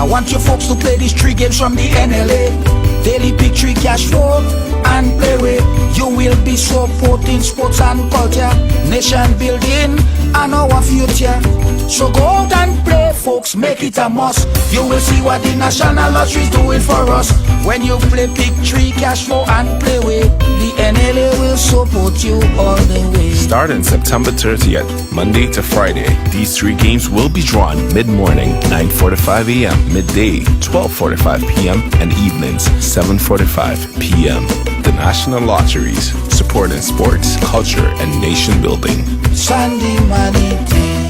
I want you folks to play these 3 games from the NLA. Daily pick 3 cash flow and play with. You will be supporting sports and culture, nation building and our future. So go out and play, folks, make it a must. You will see what the National Lottery is doing for us. When you play pick 3 cash flow and play with, the NLA will support you all the way. Starting September 30th, Monday to Friday, these 3 games will be drawn mid-morning, 9:45 a.m., midday, 12:45 p.m., and evenings, 7:45 p.m. The National Lotteries, supporting sports, culture, and nation building. Sunday money day.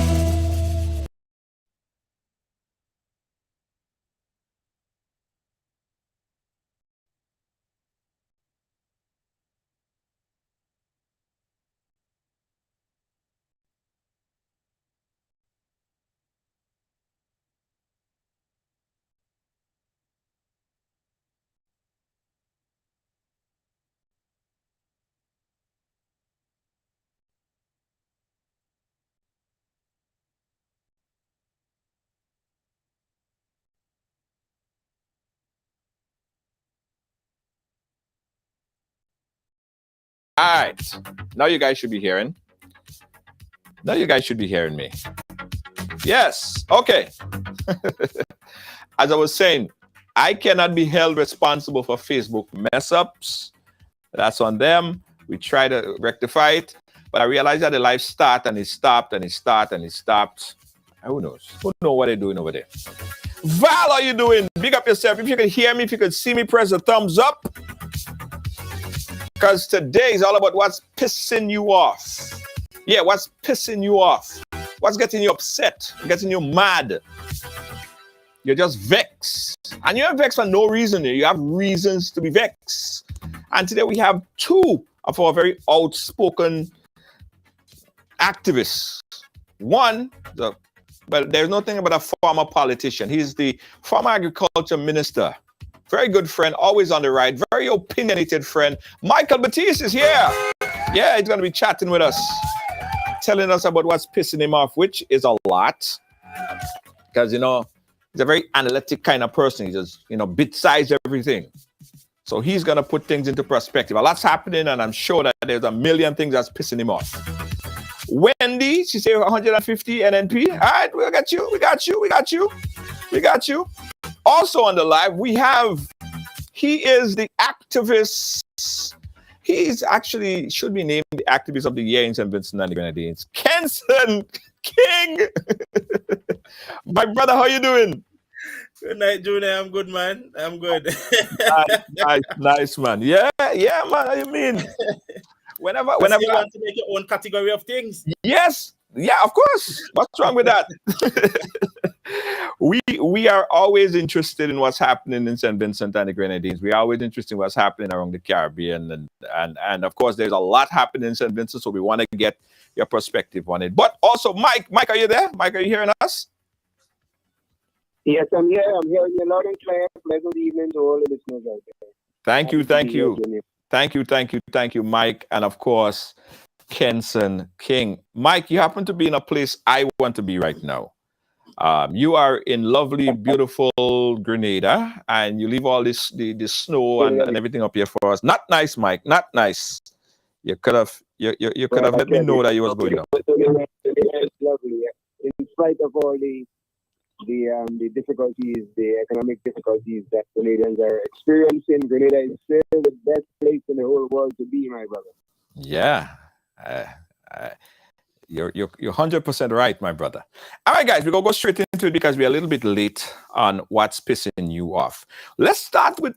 All right. Now you guys should be hearing. Now you guys should be hearing me. Yes. Okay. As I was saying, I cannot be held responsible for Facebook mess ups. That's on them. We try to rectify it. But I realized that the live start and it stopped and it started and it stopped. Who knows? Who knows what they're doing over there? Val, how you doing? Big up yourself. If you can hear me, if you can see me, press the thumbs up. Because today is all about what's pissing you off. Yeah, what's pissing you off? What's getting you upset? Getting you mad? You're just vexed. And you're vexed for no reason. You have reasons to be vexed. And today we have 2 of our very outspoken activists. One, well, there's nothing about a former politician. He's the former agriculture minister. Very good friend, always on the right, very opinionated friend. Michael Batiste is here. Yeah, he's going to be chatting with us, telling us about what's pissing him off, which is a lot. Because, he's a very analytic kind of person. He just, bit-size everything. So he's going to put things into perspective. A lot's happening, and I'm sure that there's a million things that's pissing him off. Wendy, she said 150 NNP. All right, we got you. Also on the live, he is the activist. He's actually, should be named the activist of the year in St. Vincent and the Grenadines. Kenson King. My brother, how you doing? Good night, Junior. I'm good, man. I'm good. nice, man. Yeah, man. How you mean? Whenever you want to make your own category of things. Yes. Yeah, of course. What's wrong with that? We are always interested in what's happening in St. Vincent and the Grenadines. We're always interested in what's happening around the Caribbean. And of course, there's a lot happening in St. Vincent, so we want to get your perspective on it. But also, Mike, are you there? Mike, are you hearing us? Yes, I'm here. I'm hearing you loud and clear. Pleasant evening to all the listeners out there. Thank you, Mike. And of course, Kenson King. Mike, you happen to be in a place I want to be right now. You are in lovely, beautiful Grenada, and you leave all this the snow and everything up here for us. Not nice, Mike. Not nice. You could have let me know that you was going up. It's lovely. In spite of all the difficulties, the economic difficulties that Grenadians are experiencing, Grenada is still the best place in the whole world to be, my brother. Yeah. You're 100% right, my brother. All right, guys, we're gonna go straight into it because we're a little bit late on what's pissing you off. Let's start with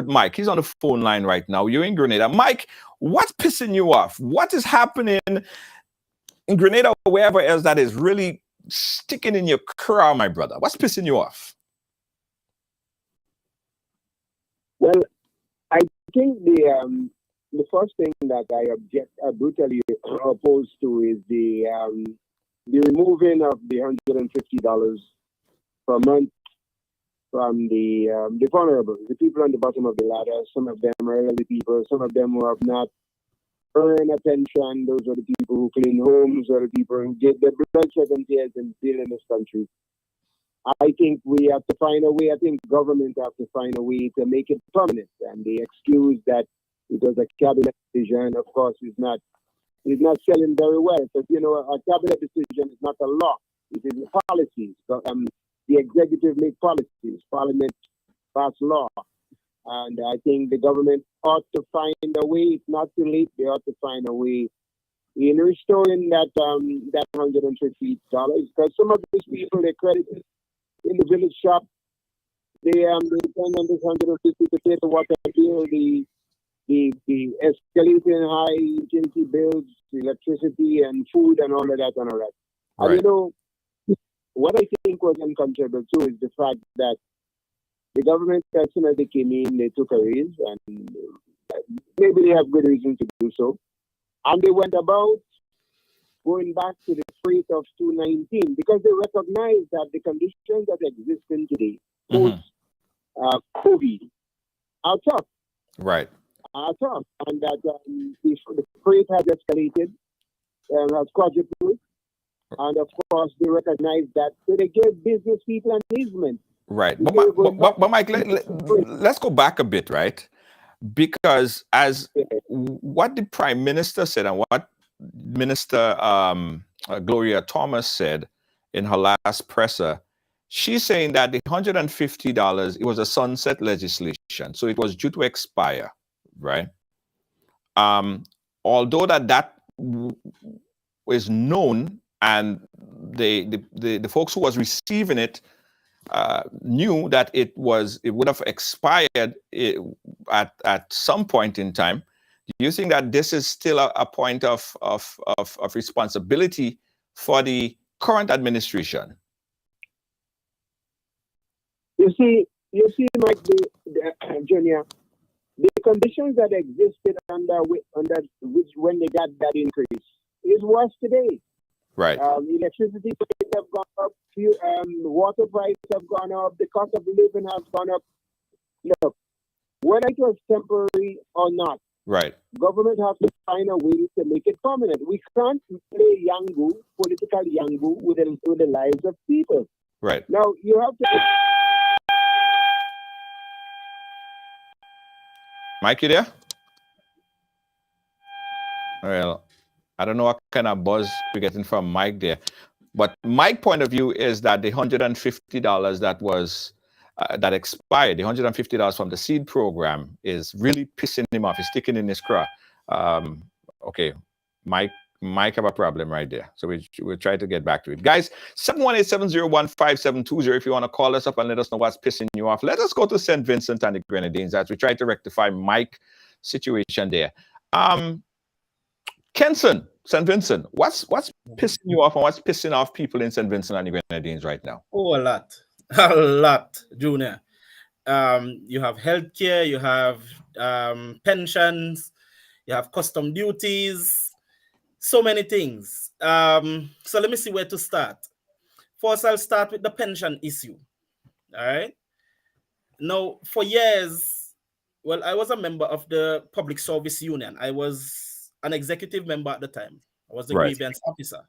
Mike. He's on the phone line right now. You're in Grenada. Mike, what's pissing you off? What is happening in Grenada or wherever else that is really sticking in your craw, my brother? What's pissing you off? Well, I think the first thing that I brutally opposed to is the removing of the $150 per month from the vulnerable, the people on the bottom of the ladder. Some of them are elderly people, some of them who have not earned a pension. Those are the people who clean homes, or the people who get their blood, sweat, and tears and still in this country. I think we have to find a way. I think government have to find a way to make it permanent. And the excuse that it was a cabinet decision, of course, is not selling very well. Because a cabinet decision is not a law; it is policies. So, the executive make policies, Parliament pass law, and I think the government ought to find a way. It's not too late. They ought to find a way in restoring that $150 because some of these people they credit in the village shop, they depend on this 150 to pay the water bill, the escalating high utility bills, electricity and food and all of that and all that. Right. And what I think was uncomfortable too is the fact that the government, as soon as they came in, they took a raise, and maybe they have good reason to do so. And they went about going back to the freight of 2019 because they recognize that the conditions that exist in today post-COVID are tough. Right. Are tough. And that the freight has escalated, has quadrupled. And of course, they recognize that. So they give business people an easement. Right. But Mike, let's go back a bit, right? Because as what the Prime Minister said and what Minister Gloria Thomas said in her last presser, she's saying that the $150, it was a sunset legislation. So it was due to expire, right? Although that was known and the folks who was receiving it knew that it would have expired at some point in time. Do you think that this is still a point of responsibility for the current administration? You see, Mike, Junior, the conditions that existed under which when they got that increase is worse today. Right. Electricity prices have gone up. Water prices have gone up. The cost of living has gone up. Look, whether it was temporary or not, right, government has to find a way to make it permanent. We can't play Yangu, political Yangu, with the lives of people. Right. Now, you have to... Mike, you there? Well, I don't know what kind of buzz we're getting from Mike there. But my point of view is that the $150 that was that expired, the $150 from the seed program, is really pissing him off. He's sticking in his craw. Okay, Mike have a problem right there. So we'll try to get back to it. Guys, 718-701-5720 if you want to call us up and let us know what's pissing you off. Let us go to St. Vincent and the Grenadines as we try to rectify Mike's situation there. Kenson, St. Vincent, what's pissing you off and what's pissing off people in St. Vincent and the Grenadines right now? Oh, a lot, Junior. You have healthcare, you have pensions, you have custom duties, so many things. So let me see where to start. First, I'll start with the pension issue. All right. Now, for years, well, I was a member of the Public Service Union. I was an executive member at the time. I was the grievance officer.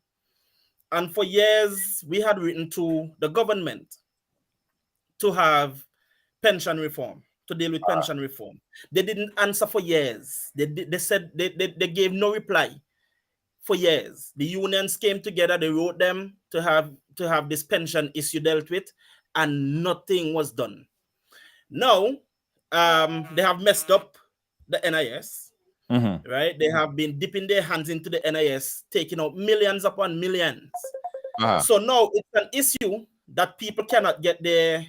And for years, we had written to the government to have pension reform, to deal with pension reform. They didn't answer for years. They said they gave no reply for years. The unions came together, they wrote them to have this pension issue dealt with, and nothing was done. Now, they have messed up the NIS. Right? They have been dipping their hands into the NIS, taking out millions upon millions. So now it's an issue that people cannot get their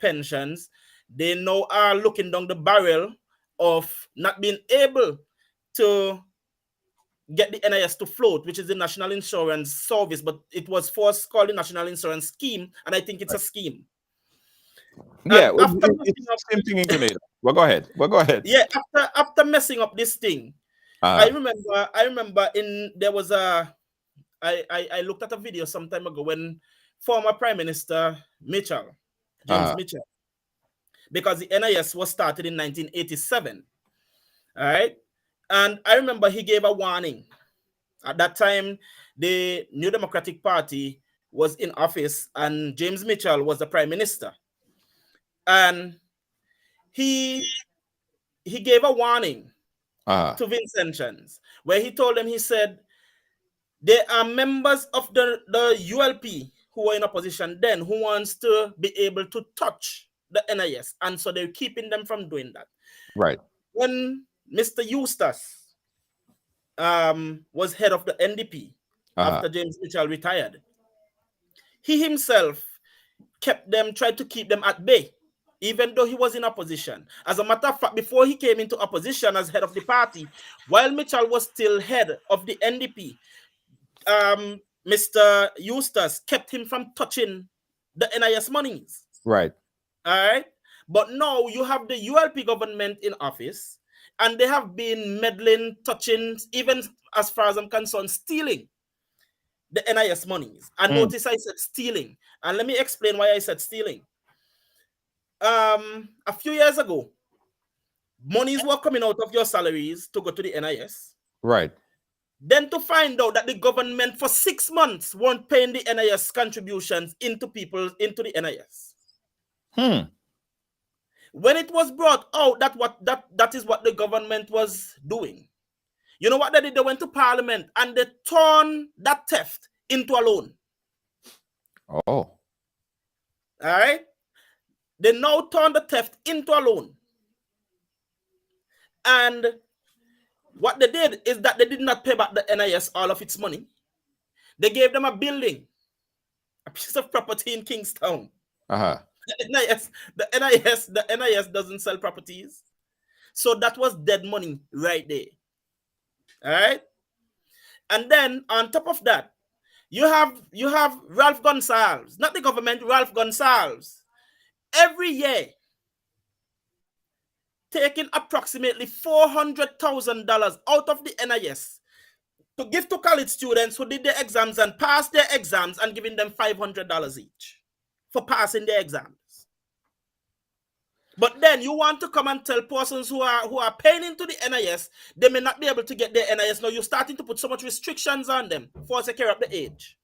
pensions. They now are looking down the barrel of not being able to get the NIS to float, which is the National Insurance Service, but it was first called the National Insurance Scheme, and I think it's a scheme. Yeah, it's the same thing in Grenada. Well, go ahead. Yeah, after messing up this thing, I remember there was I looked at a video some time ago when former Prime Minister James Mitchell, because the NIS was started in 1987. All right. And I remember he gave a warning. At that time, the New Democratic Party was in office and James Mitchell was the prime minister. And he gave a warning to Vincentians, where he told them, he said, there are members of the ULP who were in opposition then who wants to be able to touch the NIS, and so they're keeping them from doing that. Right. When Mr. Eustace was head of the NDP after James Mitchell retired, he himself tried to keep them at bay, even though he was in opposition. As a matter of fact, before he came into opposition as head of the party, while Mitchell was still head of the NDP, Mr. Eustace kept him from touching the NIS monies. Right. All right. But now you have the ULP government in office, and they have been meddling, touching, even as far as I'm concerned, stealing the NIS monies. And notice I said stealing. And let me explain why I said stealing. A few years ago, monies were coming out of your salaries to go to the NIS. Right. Then to find out that the government for 6 months weren't paying the NIS contributions into the NIS. When it was brought out that is what the government was doing, you know what they did? They went to Parliament and they turned that theft into a loan. Oh. All right? They now turned the theft into a loan. And what they did is that they did not pay back the NIS all of its money. They gave them a building, a piece of property in Kingstown. The NIS doesn't sell properties. So that was dead money right there. All right? And then on top of that, you have Ralph Gonsalves, not the government, Ralph Gonsalves, every year taking approximately $400,000 out of the NIS to give to college students who did their exams and passed their exams, and giving them $500 each for passing their exams. But then you want to come and tell persons who are paying into the NIS, they may not be able to get their NIS. Now you're starting to put so much restrictions on them for to carry up the age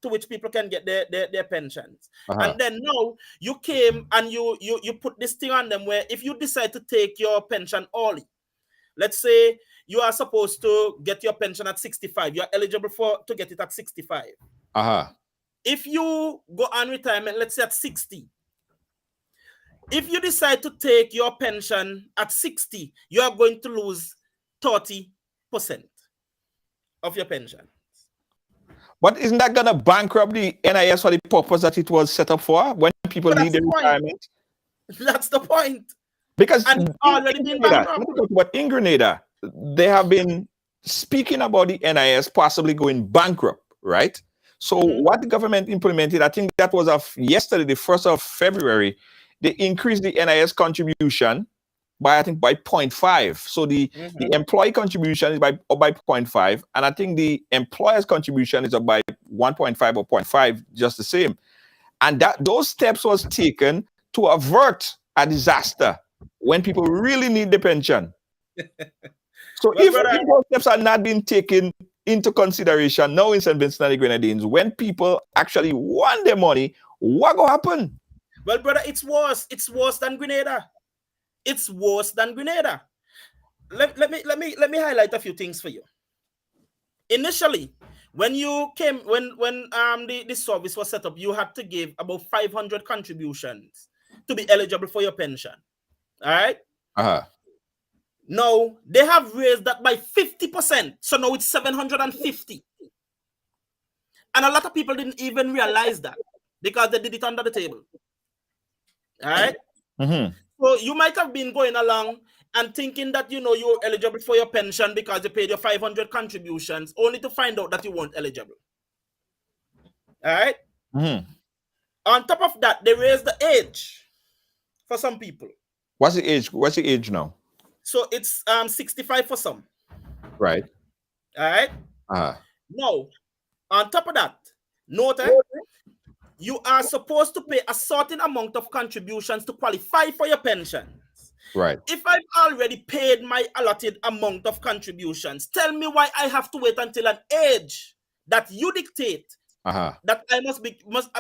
to which people can get their pensions. And then now you came and you put this thing on them where if you decide to take your pension early, let's say you are supposed to get your pension at 65, you're eligible to get it at 65. If you go on retirement, let's say at 60, if you decide to take your pension at 60, you are going to lose 30% of your pension. But isn't that going to bankrupt the NIS for the purpose that it was set up for when people need their retirement? That's the point. Because and already been bankrupt. But in Grenada, they have been speaking about the NIS possibly going bankrupt, right? So what the government implemented, I think that was yesterday, the 1st of February, they increased the NIS contribution by 0.5. So the employee contribution is by 0.5, and I think the employer's contribution is up by 1.5 or 0.5, just the same. And those steps was taken to avert a disaster when people really need the pension. So if those steps are not being taken into consideration now in St. Vincent and the Grenadines, when people actually want their money, what will happen? Well, brother, it's worse. It's worse than Grenada. It's worse than Grenada. Let me highlight a few things for you. Initially, when you came, when the service was set up, you had to give about 500 contributions to be eligible for your pension. All right? Now, they have raised that by 50%. So now it's 750. And a lot of people didn't even realize that because they did it under the table. All right? So you might have been going along and thinking that, you're eligible for your pension because you paid your 500 contributions, only to find out that you weren't eligible. All right? On top of that, they raised the age for some people. What's the age? What's the age now? So it's 65 for some. Right. All right? Now, on top of that, note, you are supposed to pay a certain amount of contributions to qualify for your pensions. Right. If I've already paid my allotted amount of contributions, tell me why I have to wait until an age that you dictate that I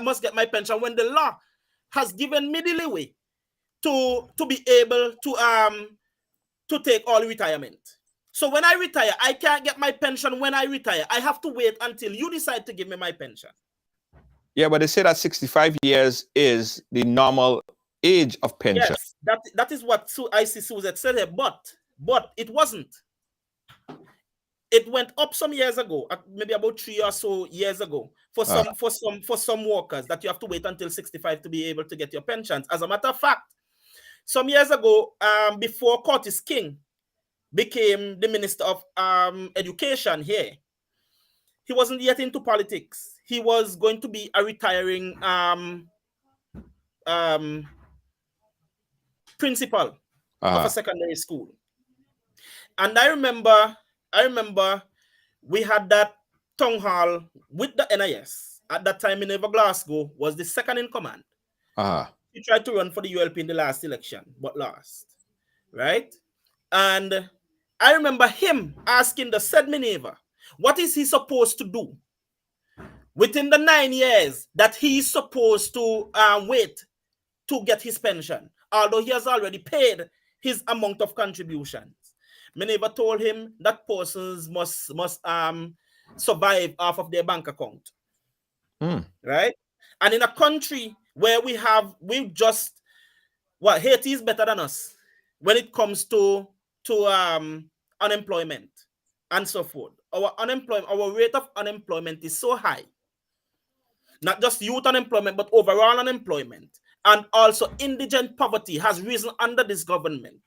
must get my pension when the law has given me the leeway to be able to take all retirement. So when I retire, I can't get my pension when I retire. I have to wait until you decide to give me my pension. Yeah, but they say that 65 years is the normal age of pension. Yes, that is what I see Suzette said here, but it wasn't. It went up some years ago, maybe about 3 or so years ago, for some workers that you have to wait until 65 to be able to get your pensions. As a matter of fact, some years ago, before Curtis King became the Minister of Education here, he wasn't yet into politics. He was going to be a retiring principal of a secondary school. And I remember we had that town hall with the NIS. At that time, Minerva Glasgow was the second in command. He tried to run for the ULP in the last election, but lost. Right? And I remember him asking the said Minerva, what is he supposed to do within the 9 years that he's supposed to wait to get his pension, although he has already paid his amount of contributions? Minerva told him that persons must survive off of their bank account. Right? And in a country where Haiti is better than us when it comes to unemployment and so forth. Our rate of unemployment is so high. Not just youth unemployment, but overall unemployment. And also indigent poverty has risen under this government.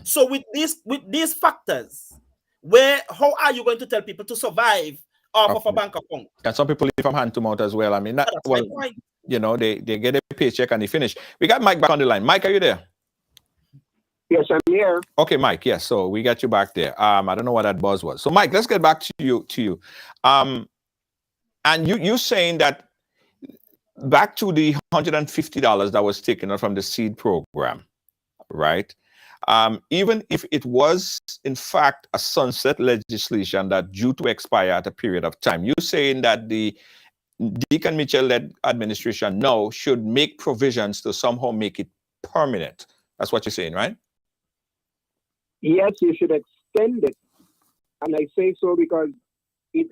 So with these factors, how are you going to tell people to survive off of a bank account? And some people live from hand to mouth as well. I mean, they get a paycheck and they finish. We got Mike back on the line. Mike, are you there? Yes, I'm here. Okay, Mike. Yes, so we got you back there. I don't know what that buzz was. So, Mike, let's get back to you. And you saying that back to the $150 that was taken from the seed program, right? Even if it was in fact a sunset legislation that due to expire at a period of time, you're saying that the Deacon Mitchell-led administration now should make provisions to somehow make it permanent. That's what you're saying, right? Yes, you should extend it. And I say so because it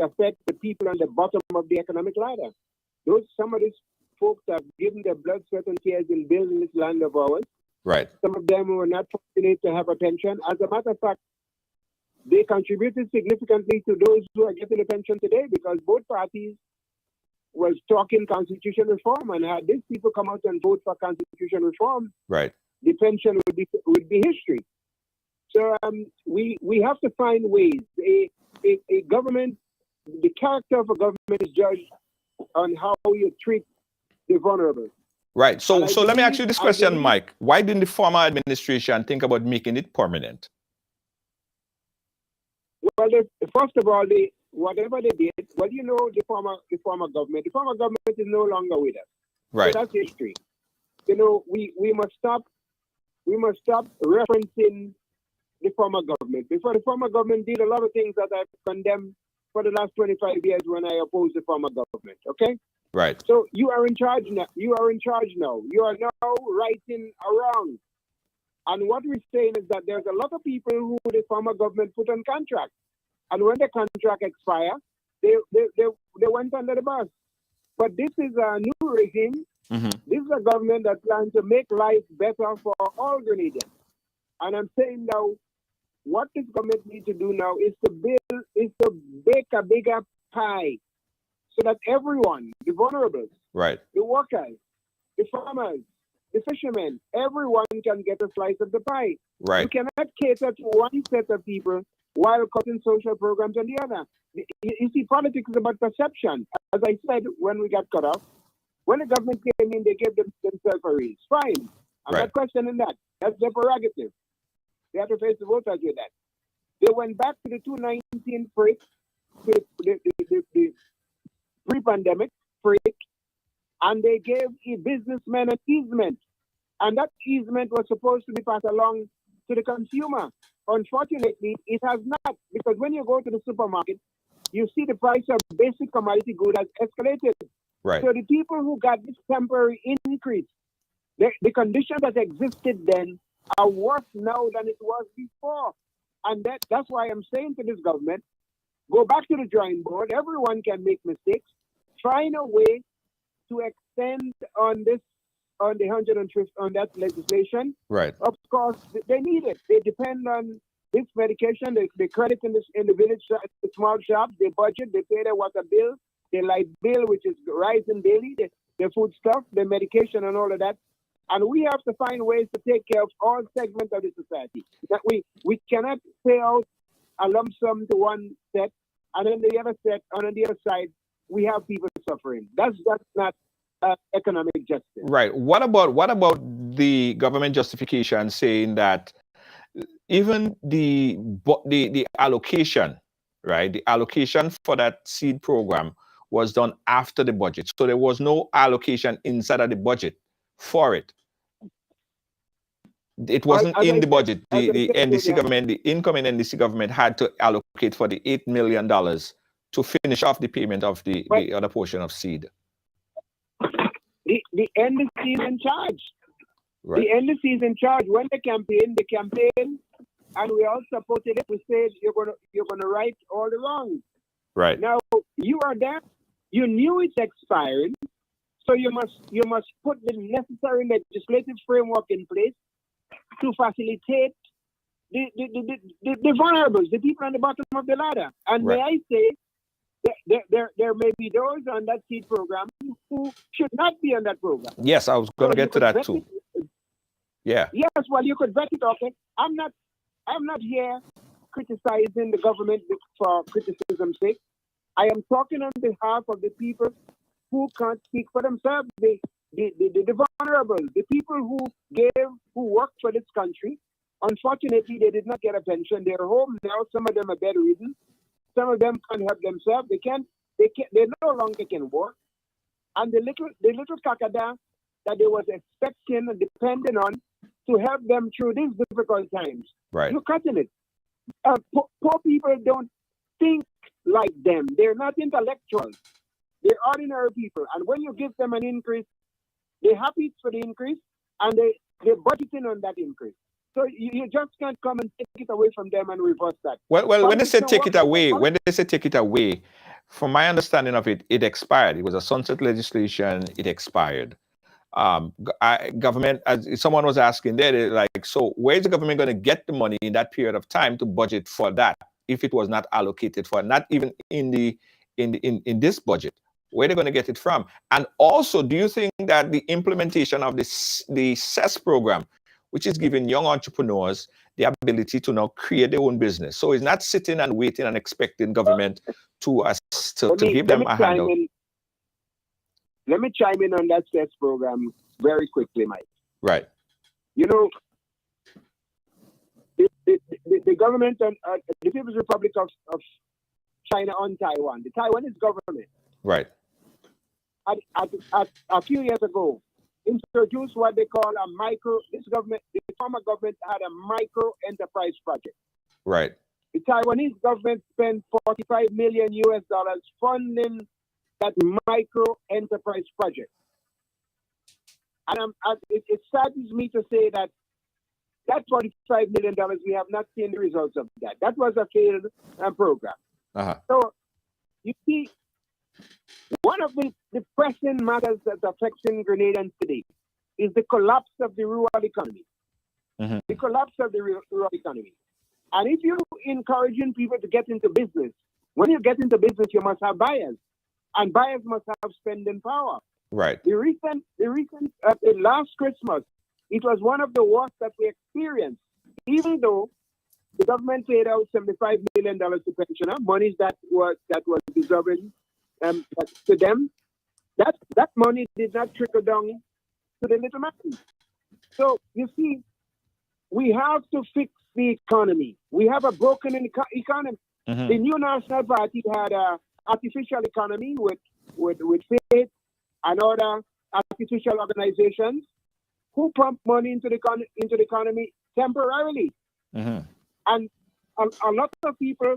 affects the people on the bottom of the economic ladder. Some of these folks have given their blood, sweat, and tears in building this land of ours. Right. Some of them were not fortunate to have a pension. As a matter of fact, they contributed significantly to those who are getting a pension today because both parties was talking constitutional reform, and had these people come out and vote for constitutional reform, right, the pension would be history. So we have to find ways. A government, the character of a government is judged on how you treat the vulnerable. Right. So let me ask you this question, Mike. Why didn't the former administration think about making it permanent? Well, first of all, whatever they did, the former government is no longer with us. Right. So that's history. We must stop referencing the former government. Before the former government did a lot of things that I've condemned for the last 25 years when I opposed the former government. Okay? Right. So you are in charge now. You are now righting a wrong. And what we're saying is that there's a lot of people who the former government put on contract. And when the contract expired, they went under the bus. But this is a new regime. Mm-hmm. This is a government that plans to make life better for all Grenadians. And I'm saying now, what this government needs to do now is to bake a bigger pie so that everyone, the vulnerables, right, the workers, the farmers, the fishermen, everyone can get a slice of the pie. Right. You cannot cater to one set of people while cutting social programs on the other. You see, politics is about perception. As I said, when we got cut off, when the government came in, they gave themselves a raise. Fine. I'm not questioning that. That's their prerogative. They have to face the voters with that. They went back to the 2019 freight, the pre-pandemic freight, and they gave a businessman an easement. And that easement was supposed to be passed along to the consumer. Unfortunately, it has not, because when you go to the supermarket, you see the price of basic commodity good has escalated. Right. So the people who got this temporary increase, the conditions that existed then are worse now than it was before. And that's why I'm saying to this government, go back to the drawing board. Everyone can make mistakes. Find a way to extend on the 150 on that legislation. Right. Of course, they need it. They depend on this medication. They credit in the village, the small shops. They budget. They pay their water bill, their light bill, which is rising daily. Their food stuff, their medication, and all of that. And we have to find ways to take care of all segments of the society. That we cannot pay out a lump sum to one set, and then the other set, and on the other side, we have people suffering. That's not economic justice. Right. What about the government justification saying that even the allocation, right? The allocation for that seed program was done after the budget, so there was no allocation inside of the budget for it. It wasn't in the budget. The NDC government, the incoming NDC government, had to allocate for the $8 million to finish off the payment of the other portion of seed. The NDC is in charge. Right. The NDC is in charge. When they campaign, and we all supported it. We said you're gonna right all the wrongs. Right. Now you are there. You knew it's expiring, so you must put the necessary legislative framework in place to facilitate the vulnerables, the people on the bottom of the ladder. And right. May I say, there may be those on that seed program who should not be on that program. Yes, I was going to get to that too. Yeah. Yes, well, you could vet it. Okay, I'm not here criticizing the government for criticism's sake. I am talking on behalf of the people who can't speak for themselves. The vulnerable, the people who worked for this country. Unfortunately, they did not get a pension. They're home now. Some of them are bedridden. Some of them can't help themselves. They no longer can work. And the little kakada that they was expecting and depending on to help them through these difficult times. Right. You're cutting it. Poor people don't think like them. They're not intellectuals. They're ordinary people. And when you give them an increase, they're happy for the increase, and they're budgeting on that increase. So you just can't come and take it away from them and reverse that. Well, when they say take it away, from my understanding of it, it expired. It was a sunset legislation. It expired. Government, as someone was asking there, like, so where's the government going to get the money in that period of time to budget for that if it was not allocated for, not even in this budget? Where are they going to get it from? And also, do you think that the implementation of the CESS program, which is giving young entrepreneurs the ability to now create their own business, so it's not sitting and waiting and expecting government to give them a handout? Let me chime in on that CESS program very quickly, Mike. Right. You know, the government and the People's Republic of China on Taiwan, the Taiwanese government, right, a few years ago, introduced what they call a micro. The former government had a micro enterprise project. Right. The Taiwanese government spent $45 million funding that micro enterprise project. And it saddens me to say that $45 million, we have not seen the results of that. That was a failed program. Uh-huh. So, you see, one of the pressing matters that's affecting Grenadians today is the collapse of the rural economy. Mm-hmm. The collapse of the rural economy. And if you're encouraging people to get into business, when you get into business, you must have buyers. And buyers must have spending power. Right. The recent last Christmas, it was one of the worst that we experienced. Even though the government paid out $75 million to pensioners, monies that was deserving to them, that money did not trickle down to the little man. So you see, we have to fix the economy. We have a broken economy. Mm-hmm. The New National Party had a artificial economy with faith and other artificial organizations who pump money into the economy temporarily. Mm-hmm. And a lot of people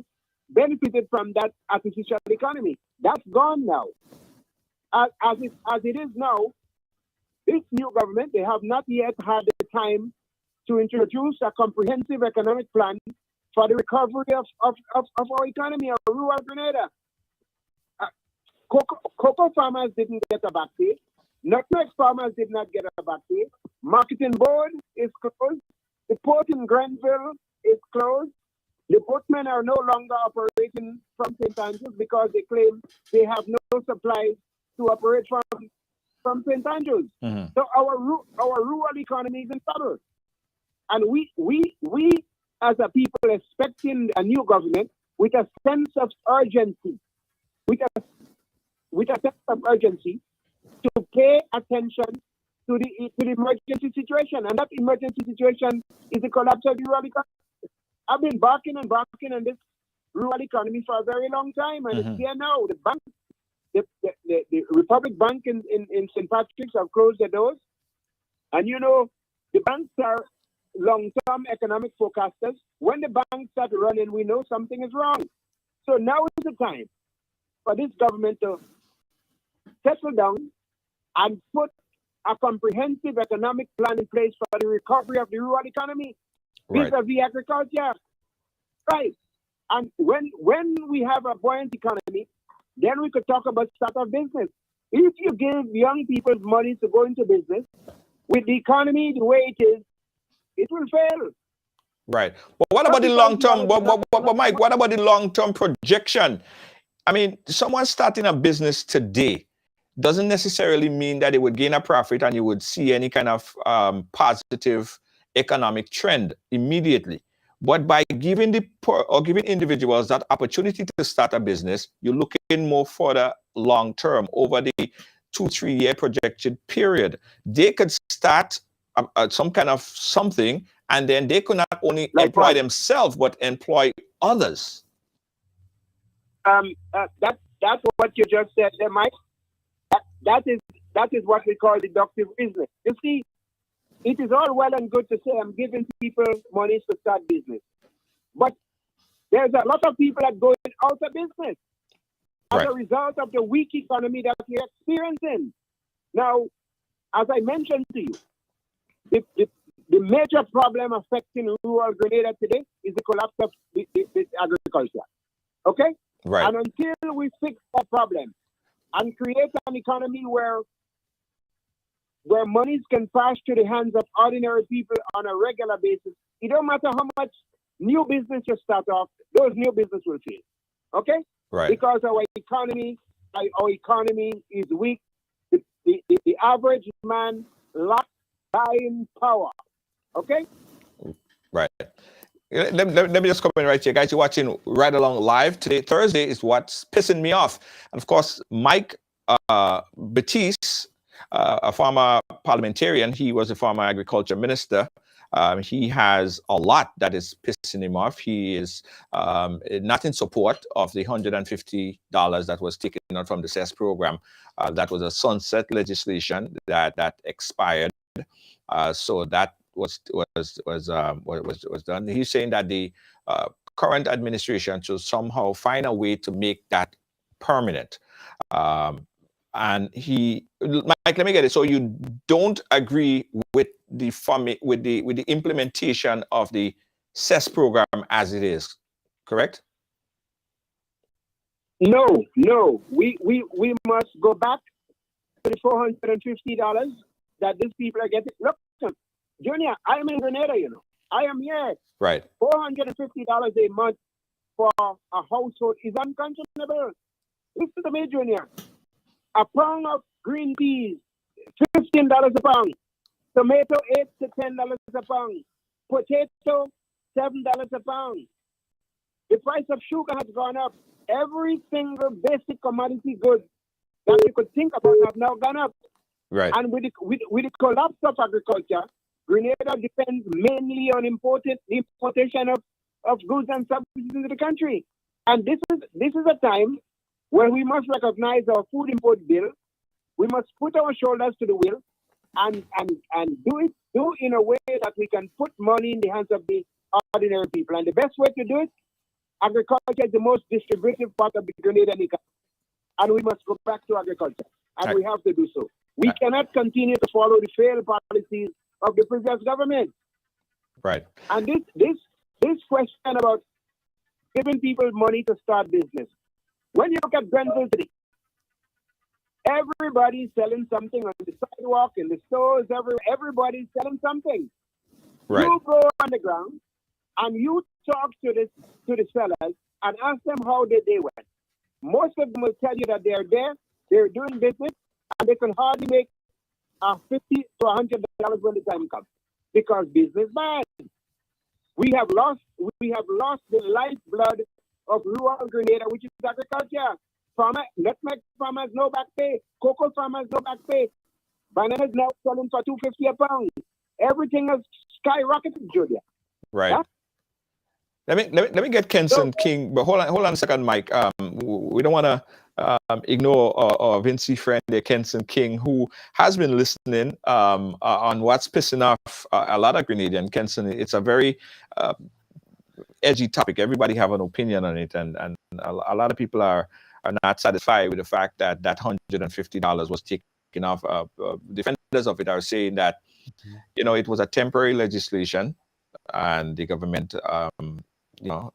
benefited from that artificial economy. That's gone now. As it is now, this new government, they have not yet had the time to introduce a comprehensive economic plan for the recovery of our economy, of rural Grenada. Cocoa farmers didn't get a back pay. Nutmeg farmers did not get a back pay. Marketing board is closed. The port in Grenville is closed. The boatmen are no longer operating from St. Andrews because they claim they have no supplies to operate from St. Andrews. Mm-hmm. So our rural economy is in trouble. And we as a people expecting a new government with a sense of urgency, with a sense of urgency to pay attention to the emergency situation. And that emergency situation is the collapse of the rural economy. I've been barking on this rural economy for a very long time, and it's here now. The bank, the Republic Bank in St. Patrick's have closed their doors. And you know, the banks are long-term economic forecasters. When the banks start running, we know something is wrong. So now is the time for this government to settle down and put a comprehensive economic plan in place for the recovery of the rural economy, vis-a-vis agriculture. Right. And when we have a buoyant economy, then we could talk about start-up business. If you give young people money to go into business, with the economy the way it is, it will fail. Right. But what about the long-term, but Mike, what about the long-term projection? I mean, someone starting a business today doesn't necessarily mean that it would gain a profit and you would see any kind of positive economic trend immediately. But by giving giving individuals that opportunity to start a business, you're looking more for the long term, over the 2-3 year projected period. They could start some kind of something, and then they could not only employ themselves but employ others. That's what you just said there, Mike. That is what we call deductive business. You see, it is all well and good to say I'm giving people money to start business, but there's a lot of people that go out of business as a result of the weak economy that we're experiencing. Now, as I mentioned to you, the major problem affecting rural Grenada today is the collapse of the agriculture. Okay? Right. And until we fix that problem and create an economy where monies can pass to the hands of ordinary people on a regular basis, it don't matter how much new business you start off, those new business will fail. Okay? Right. Because our economy is weak. The average man lacks buying power. Okay? Right. Let me just come in right here. Guys, you're watching Right Along Live. Today, Thursday, is what's pissing me off. And of course, Mike Batiste, a former parliamentarian, he was a former agriculture minister. He has a lot that is pissing him off. He is not in support of the $150 that was taken out from the CES program. That was a sunset legislation that expired. So that was done. He's saying that the current administration should somehow find a way to make that permanent. And Mike, let me get it. So you don't agree with the implementation of the CES program as it is, correct? No. We must go back to the $450 that these people are getting. Look, Junior, I am in Grenada, you know. I am here. Right. $450 a month for a household is unconscionable. Listen to me, Junior. A pound of green peas, $15 a pound. Tomato, $8 to $10 a pound. Potato, $7 a pound. The price of sugar has gone up. Every single basic commodity good that you could think about have now gone up. Right. And with the collapse of agriculture, Grenada depends mainly on the importation of goods and services into the country. And this is a time where we must recognize our food import bill. We must put our shoulders to the wheel and do in a way that we can put money in the hands of the ordinary people. And the best way to do it, Agriculture is the most distributive part of the Grenadian economy. And we must go back to agriculture. And we have to do so. We cannot continue to follow the failed policies of the previous government. Right. And this question about giving people money to start business. When you look at Grenville today, everybody's selling something on the sidewalk, in the stores, everybody's selling something. Right. You go on the ground and you talk to the sellers and ask them how their day went. Most of them will tell you that they're there, they're doing business, and they can hardly make $50 to $100 when the time comes because business bad. We have lost the lifeblood of rural Grenada, which is agriculture. Nutmeg farmers no back pay, cocoa farmers no back pay. Bananas now selling for $2.50 a pound. Everything has skyrocketed, Julia. Right. Yeah? Let me get Kenson King, but hold on a second, Mike. We don't want to ignore our Vinci friend there, Kenson King, who has been listening on what's pissing off a lot of Grenadian. Kenson, it's a very edgy topic. Everybody have an opinion on it, and a lot of people are not satisfied with the fact that that $150 was taken off. Defenders of it are saying that it was a temporary legislation, and the government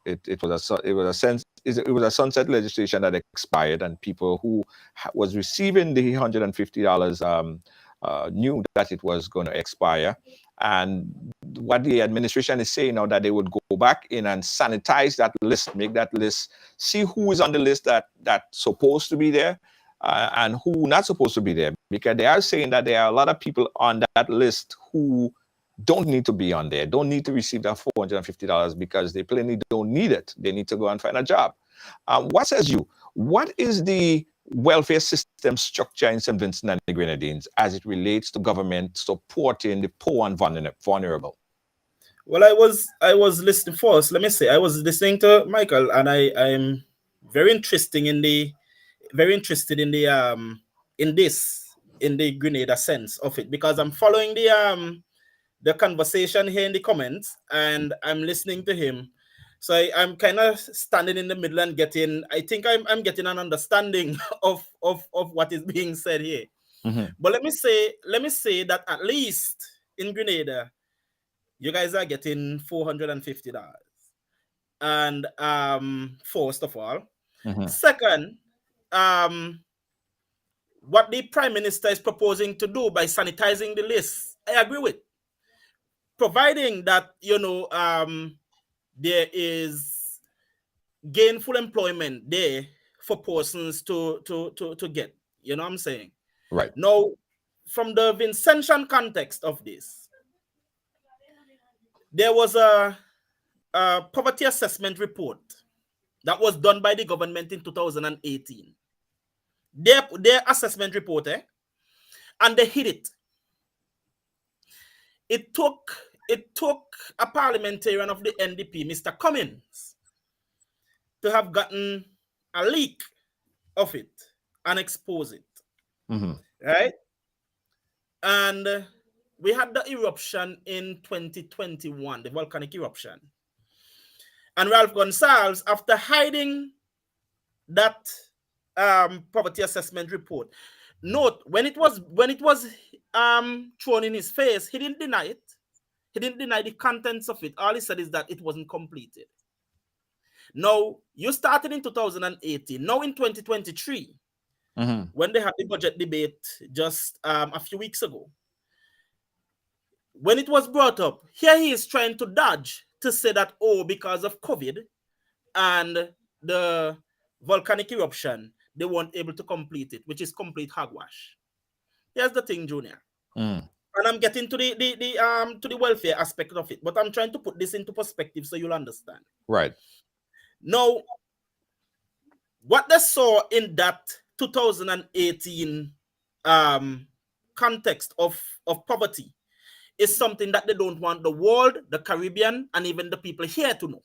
it was a sunset legislation that expired, and people who was receiving the $150 knew that it was going to expire. And what the administration is saying now, that they would go back in and sanitize that list, make that list, see who is on the list that's supposed to be there and who not supposed to be there, because they are saying that there are a lot of people on that list who don't need to be on there, don't need to receive that $450 because they plainly don't need it. They need to go and find a job. What says you? What is the welfare system structure in St. Vincent and the Grenadines as it relates to government supporting the poor and vulnerable? Well, I was listening first. Let me say, I was listening to Michael, and I'm very interested in the Grenada sense of it, because I'm following the conversation here in the comments, and I'm listening to him. So I'm kind of standing in the middle and I think I'm getting an understanding of what is being said here. Mm-hmm. But let me say that at least in Grenada, you guys are getting $450. And first of all. Mm-hmm. Second, what the Prime Minister is proposing to do by sanitizing the list, I agree with. Providing that, there is gainful employment there for persons to get. You know what I'm saying? Right. Now, from the Vincentian context of this, there was a poverty assessment report that was done by the government in 2018. Their assessment report, and they hit it. It took a parliamentarian of the NDP, Mr. Cummins, to have gotten a leak of it and expose it. Mm-hmm. Right? And we had the eruption in 2021, the volcanic eruption. And Ralph Gonsalves, after hiding that poverty assessment report, note, when it was thrown in his face, he didn't deny it. He didn't deny the contents of it. All he said is that it wasn't completed. Now, you started in 2018. Now in 2023, mm-hmm. when they had the budget debate just a few weeks ago, when it was brought up, here he is trying to dodge to say that, because of COVID and the volcanic eruption, they weren't able to complete it, which is complete hogwash. Here's the thing, Junior. Mm. And I'm getting to the welfare aspect of it, but I'm trying to put this into perspective so you'll understand. Right. Now, what they saw in that 2018 context of poverty is something that they don't want the world, the Caribbean, and even the people here to know.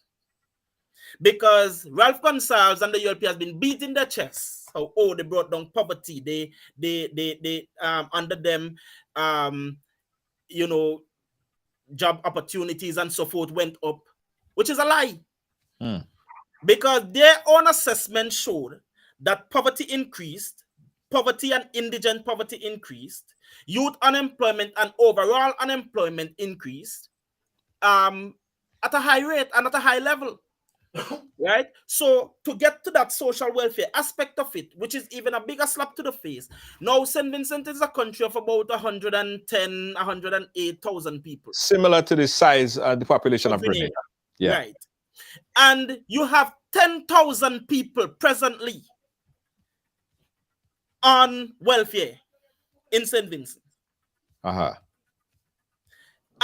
Because Ralph Gonsalves and the ULP has been beating their chests. They brought down poverty. They under them, job opportunities and so forth went up, which is a lie. Mm. because their own assessment showed that poverty increased, poverty and indigent poverty increased, youth unemployment and overall unemployment increased at a high rate and at a high level. Right? So to get to that social welfare aspect of it, which is even a bigger slap to the face, now St. Vincent is a country of about 110, 108,000 people. Similar to the size the population of Grenada. Grenada. Yeah. Right. And you have 10,000 people presently on welfare in St. Vincent. Uh-huh.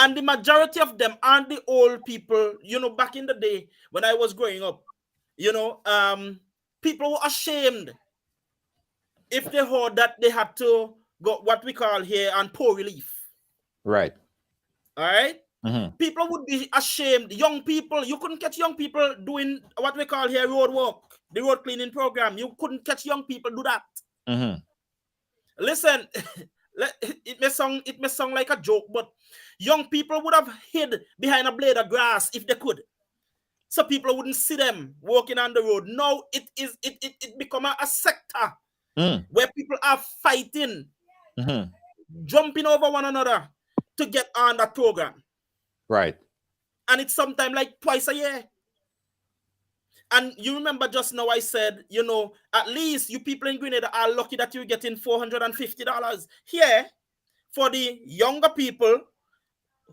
And the majority of them aren't the old people. You know, back in the day when I was growing up, you know, people were ashamed if they heard that they had to go what we call here on poor relief. Right. All right. Mm-hmm. People would be ashamed. Young people, you couldn't catch young people doing what we call here road work, the road cleaning program. You couldn't catch young people do that. Mm-hmm. Listen, it may sound like a joke, but young people would have hid behind a blade of grass if they could, so people wouldn't see them walking on the road. Now it become a sector where people are fighting, jumping over one another to get on that program. Right. And it's sometimes like twice a year. And you remember just now I said, you know, at least you people in Grenada are lucky that you're getting $450. Here, for the younger people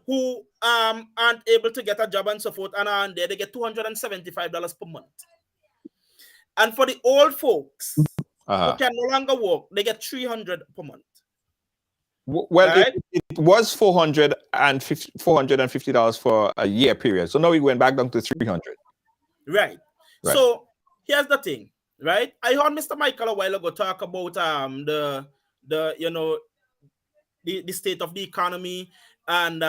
who aren't able to get a job and so forth, and are there, they get $275 per month. And for the old folks who can no longer work, they get $300 per month. Well, right? it was $450 for a year period. So now we went back down to $300. Right. So here's the thing, right? I heard Mr. Michael a while ago talk about the you know, the state of the economy and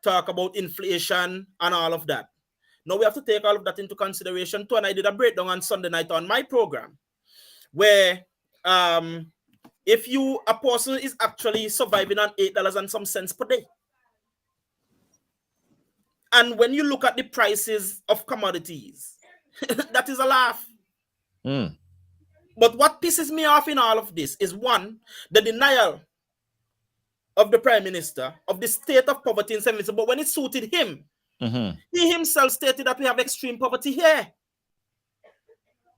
talk about inflation and all of that. Now we have to take all of that into consideration too. And I did a breakdown on Sunday night on my program where if a person is actually surviving on $8 and some cents per day. And when you look at the prices of commodities, that is a laugh. But what pisses me off in all of this is, one, the denial of the Prime Minister of the state of poverty in St. Vincent. But when it suited him, he himself stated that we have extreme poverty here.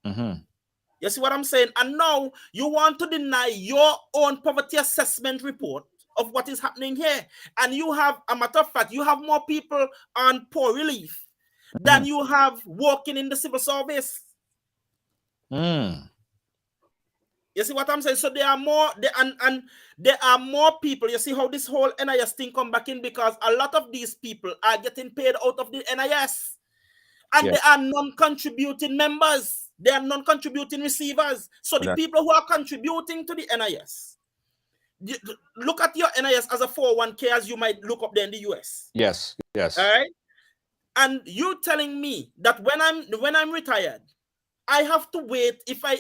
You see what I'm saying? And now you want to deny your own poverty assessment report of what is happening here. And you have, a matter of fact, you have more people on poor relief than you have working in the civil service. You see what I'm saying? So there are more, there are more people. You see how this whole NIS thing come back in, because a lot of these people are getting paid out of the NIS. And they are non-contributing members. They are non-contributing receivers. So the people who are contributing to the NIS, look at your NIS as a 401k, as you might look up there in the US. Yes. All right. And you telling me that when I'm retired, I have to wait if I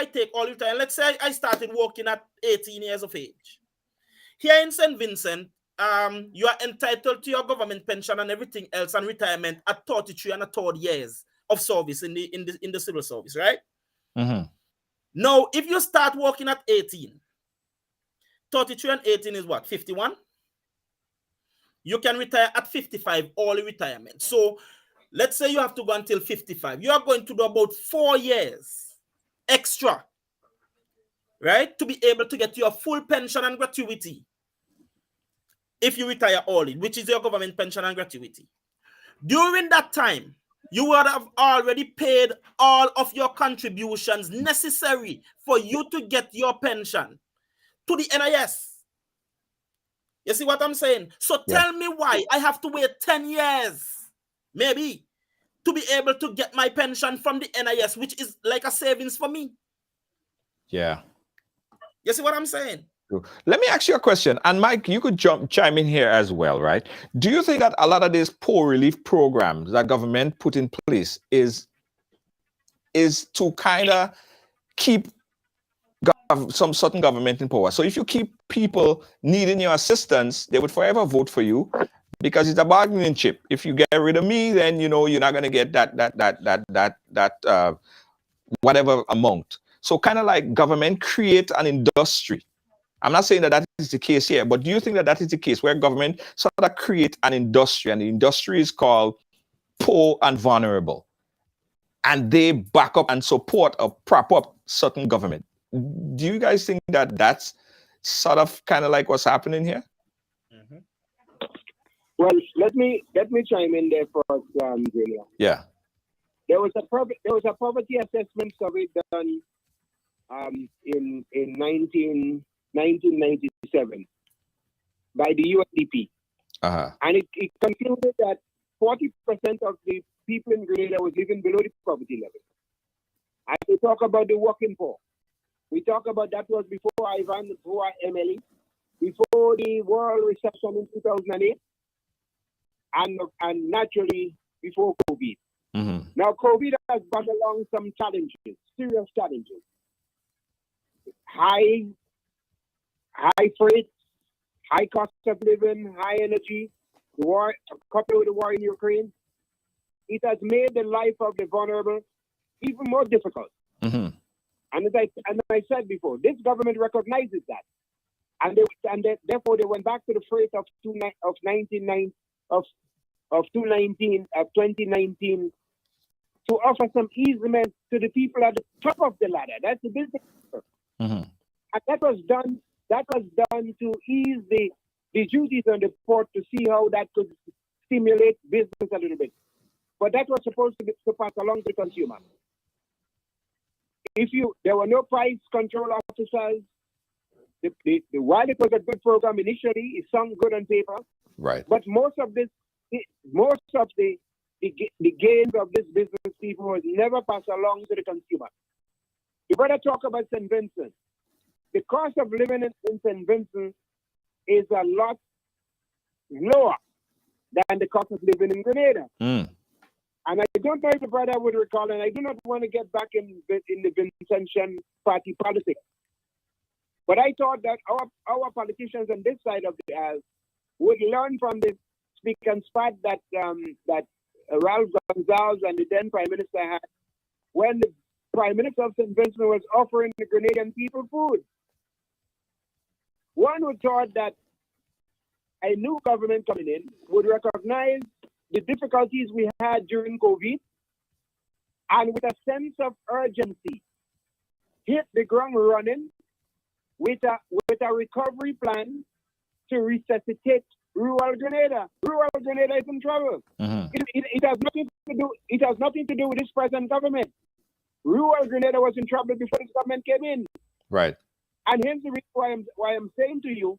take all retirement. Let's say I started working at 18 years of age. Here in St. Vincent, you are entitled to your government pension and everything else and retirement at 33 and a third years of service in the civil service, right? Now, if you start working at 18, 33 and 18 is what? 51? You can retire at 55, early retirement. So let's say you have to go until 55. You are going to do about 4 years extra, right? To be able to get your full pension and gratuity if you retire early, which is your government pension and gratuity. During that time, you would have already paid all of your contributions necessary for you to get your pension to the NIS. You see what I'm saying? So tell me why I have to wait 10 years, maybe, to be able to get my pension from the NIS, which is like a savings for me. Yeah. You see what I'm saying? Let me ask you a question, and Mike, you could chime in here as well, right? Do you think that a lot of these poor relief programs that government put in place is to kind of keep some certain government in power? So if you keep people needing your assistance, they would forever vote for you. because it's a bargaining chip. If you get rid of me, then you know you're not gonna get that whatever amount. So kind of like government create an industry. I'm not saying that that is the case here, but do you think that that is the case where government sort of create an industry, and the industry is called poor and vulnerable, and they back up and support or prop up certain government? Do you guys think that that's sort of kind of like what's happening here? Mhm. Well, let me chime in there first, Julia. Yeah. There was a poverty assessment survey done in 1997 by the UNDP, and it concluded that 40% of the people in Grenada was living below the poverty level. And we talk about the working poor. We talk about that was before Ivan, before Emily, before the world recession in 2008, and naturally before COVID. Mm-hmm. Now, COVID has brought along some challenges, serious challenges. High freight, high cost of living, high energy, the war, coupled with the war in Ukraine. It has made the life of the vulnerable even more difficult. Mm-hmm. And as I said before, this government recognizes that, and therefore they went back to the freight of 2019 to offer some easement to the people at the top of the ladder. That's the business. Mm-hmm. And that was done to ease the duties on the port, to see how that could stimulate business a little bit. But that was supposed to pass along to the consumer. There were no price control officers. While it was a good program initially, it sounded good on paper. Right. But most of the gains of this business people was never passed along to the consumer. You better talk about St. Vincent. The cost of living in St. Vincent is a lot lower than the cost of living in Grenada. Mm. And I don't know if the brother would recall, and I do not want to get back in the Vincentian party politics. But I thought that our politicians on this side of the aisle would learn from the speak and spat that Ralph Gonsalves and the then Prime Minister had when the Prime Minister of St. Vincent was offering the Grenadian people food. One would thought that a new government coming in would recognize the difficulties we had during COVID, and with a sense of urgency, hit the ground running with a recovery plan to resuscitate rural Grenada. Rural Grenada is in trouble. Mm-hmm. It has nothing to do. It has nothing to do with this present government. Rural Grenada was in trouble before this government came in. Right. And hence the reason why I'm saying to you,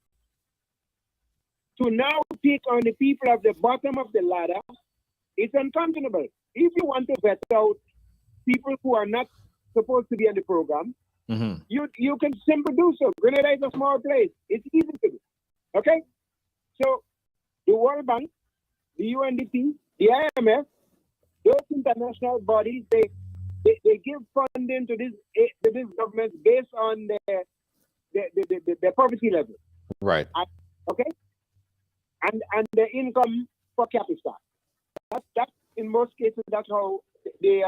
to now pick on the people at the bottom of the ladder, it's unconscionable. If you want to vet out people who are not supposed to be in the program, Mm-hmm. you can simply do so. Grenada is a small place. It's easy to do. Okay? So the World Bank, the UNDP, the IMF, those international bodies, they give funding to this government based on their poverty level. Right. Okay? And the income per capita. That's in most cases that's how they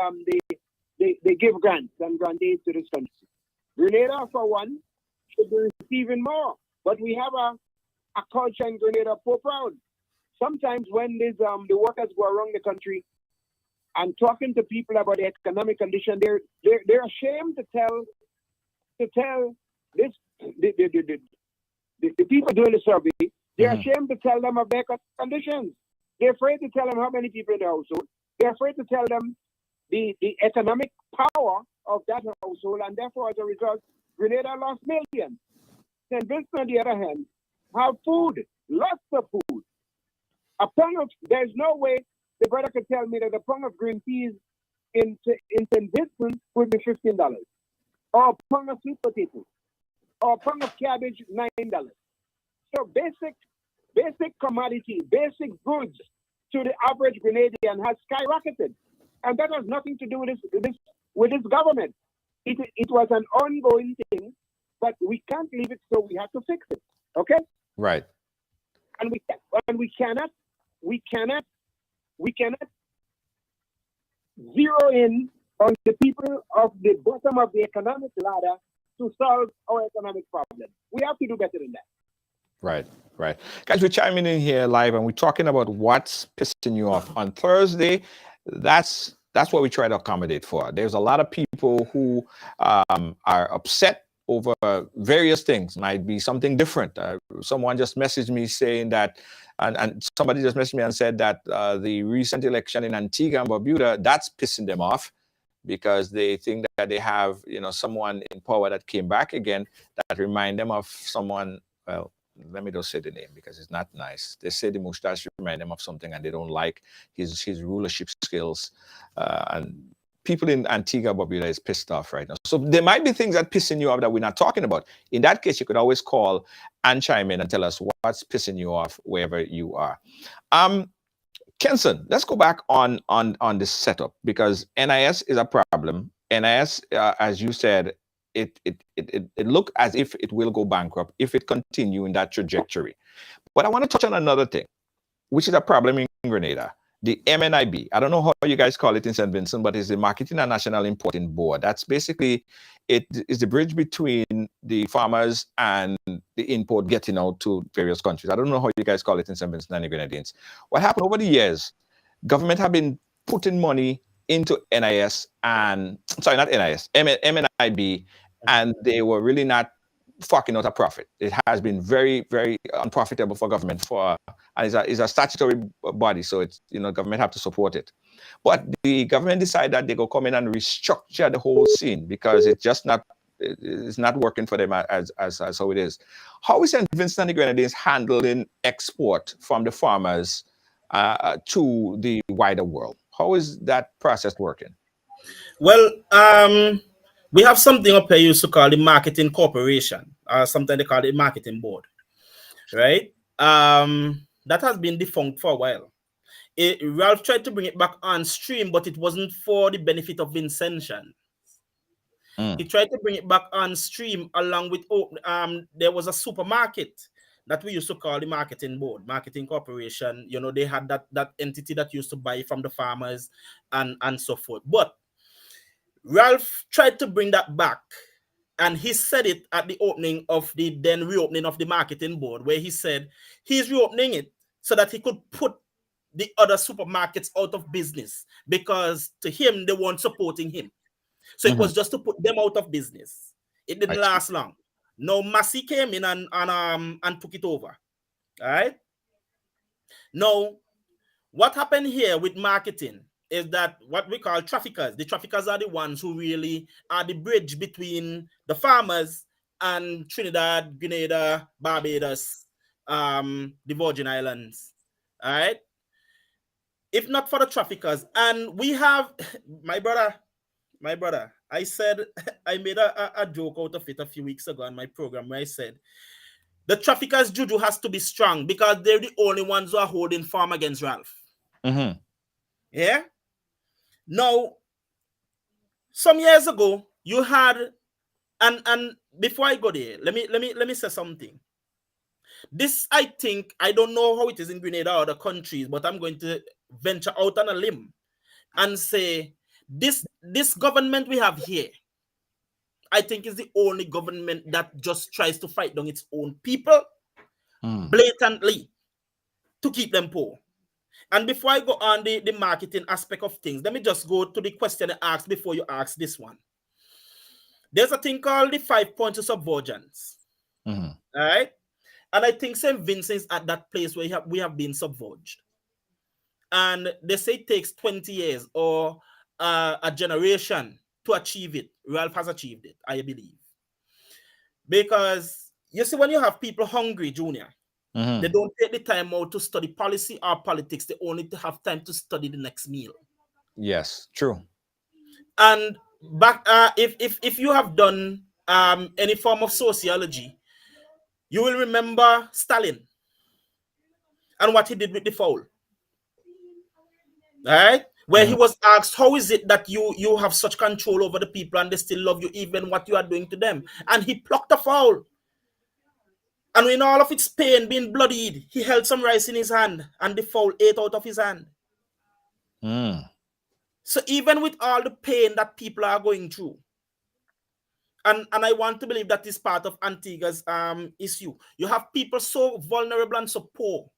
give grants and grant aid to this country. Grenada, for one, should be receiving more, but we have a culture in Grenada poor proud. Sometimes when the workers go around the country and talking to people about the economic condition, they're ashamed to tell this the people doing the survey. They're ashamed to tell them of their conditions. They're afraid to tell them how many people in the household. They're afraid to tell them the economic power of that household, and therefore, as a result, Grenada lost millions. St. Vincent, on the other hand, have food, lots of food. There's no way the brother could tell me that a pound of green peas in St. Vincent would be $15, or a pound of sweet potatoes, or a pound of cabbage, $9. So basic commodity, basic goods to the average Grenadian has skyrocketed. And that has nothing to do with this government. It was an ongoing thing, but we can't leave it, so we have to fix it. Okay? Right. And we cannot we cannot zero in on the people of the bottom of the economic ladder to solve our economic problem. We have to do better than that. Right, right. Guys, we're chiming in here live and we're talking about what's pissing you off on Thursday. That's what we try to accommodate for. There's a lot of people who are upset over various things. Might be something different. Someone just messaged me saying that, and somebody just messaged me and said that the recent election in Antigua and Barbuda, that's pissing them off because they think that they have, someone in power that came back again that remind them of someone. Well, let me just say the name because it's not nice. They say the mustache remind them of something and they don't like his rulership skills. And people in Antigua Barbuda is pissed off right now. So there might be things that pissing you off that we're not talking about. In that case, you could always call and chime in and tell us what's pissing you off wherever you are. Kenson, let's go back on this setup because NIS is a problem. NIS, as you said, it look as if it will go bankrupt if it continue in that trajectory. But I want to touch on another thing, which is a problem in Grenada. The MNIB, I don't know how you guys call it in St. Vincent, but it's the Marketing and National Importing Board. That's basically, it is the bridge between the farmers and the import getting out to various countries. I don't know how you guys call it in St. Vincent and the Grenadines. What happened over the years, government have been putting money into NIS and, sorry, not NIS, MNIB, and they were really not fucking out a profit. It has been very, very unprofitable for government and it's a statutory body, so it's, government have to support it. But the government decided that they go come in and restructure the whole scene because it's just not, it's not working for them as how it is. How is St. Vincent and the Grenadines handling export from the farmers to the wider world? How is that process working? Well, we have something up here used to call the Marketing Corporation, sometimes they call it Marketing Board, right? That has been defunct for a while. Ralph tried to bring it back on stream, but it wasn't for the benefit of Vincentians. He tried to bring it back on stream along with, there was a supermarket that we used to call the Marketing Board, Marketing Corporation. They had that entity that used to buy from the farmers and so forth. But Ralph tried to bring that back, and he said it at the opening of the then reopening of the Marketing Board, where he said he's reopening it so that he could put the other supermarkets out of business because to him, they weren't supporting him. So it was just to put them out of business. It didn't last long. No, Massey came in and took it over. All right. Now, what happened here with marketing is that what we call traffickers. The traffickers are the ones who really are the bridge between the farmers and Trinidad, Grenada, Barbados, the Virgin Islands. All right. If not for the traffickers, and we have my brother, I said, I made a joke out of it a few weeks ago on my program where I said, the traffickers' juju has to be strong because they're the only ones who are holding farm against Ralph. Yeah? Now, some years ago, you had, and before I go there, let me say something. This, I think, I don't know how it is in Grenada or other countries, but I'm going to venture out on a limb and say, this government we have here, I think is the only government that just tries to fight down its own people blatantly to keep them poor. And before I go on the marketing aspect of things, let me just go to the question I asked before you ask this one. There's a thing called the 5 points of subvergence. All right? And I think St. Vincent's at that place where we have been subverged. And they say it takes 20 years or a generation to achieve it. Ralph has achieved it, I believe. Because you see, when you have people hungry, Junior, they don't take the time out to study policy or politics. They only have time to study the next meal. Yes, true. And back, if you have done any form of sociology, you will remember Stalin and what he did with the fowl. All right? Where he was asked, how is it that you have such control over the people and they still love you even what you are doing to them? And he plucked a fowl. And in all of its pain, being bloodied, he held some rice in his hand and the fowl ate out of his hand. So even with all the pain that people are going through, and I want to believe that is part of Antigua's issue. You have people so vulnerable and so poor,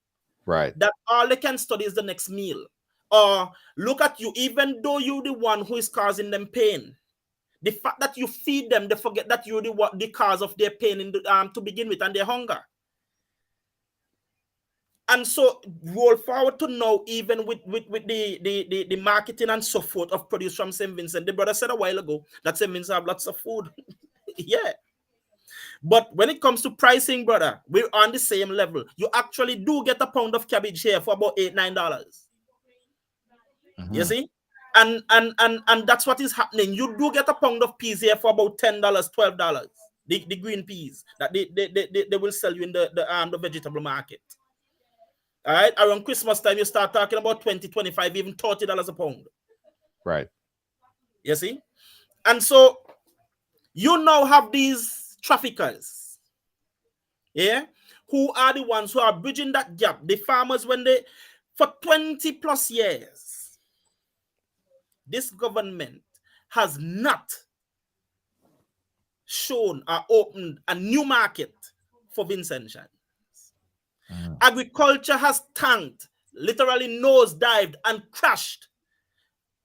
Right. that all they can study is the next meal. Or look at you, even though you're the one who is causing them pain. The fact that you feed them, they forget that you're the cause of their pain in the, to begin with, and their hunger. And so roll forward to now, even with the marketing and so forth of produce from St. Vincent. The brother said a while ago that St. Vincent have lots of food. Yeah. But when it comes to pricing, brother, we're on the same level. You actually do get a pound of cabbage here for about $8-9. You see? And that's what is happening. You do get a pound of peas here for about $10, $12. The green peas that they will sell you in the vegetable market. All right, around Christmas time, you start talking about 20, 25, even $30 a pound. Right. You see? And so you now have these traffickers, yeah, who are the ones who are bridging that gap. The farmers, when they, for 20 plus years, this government has not shown or opened a new market for Vincentians. Agriculture has tanked, literally nosedived and crashed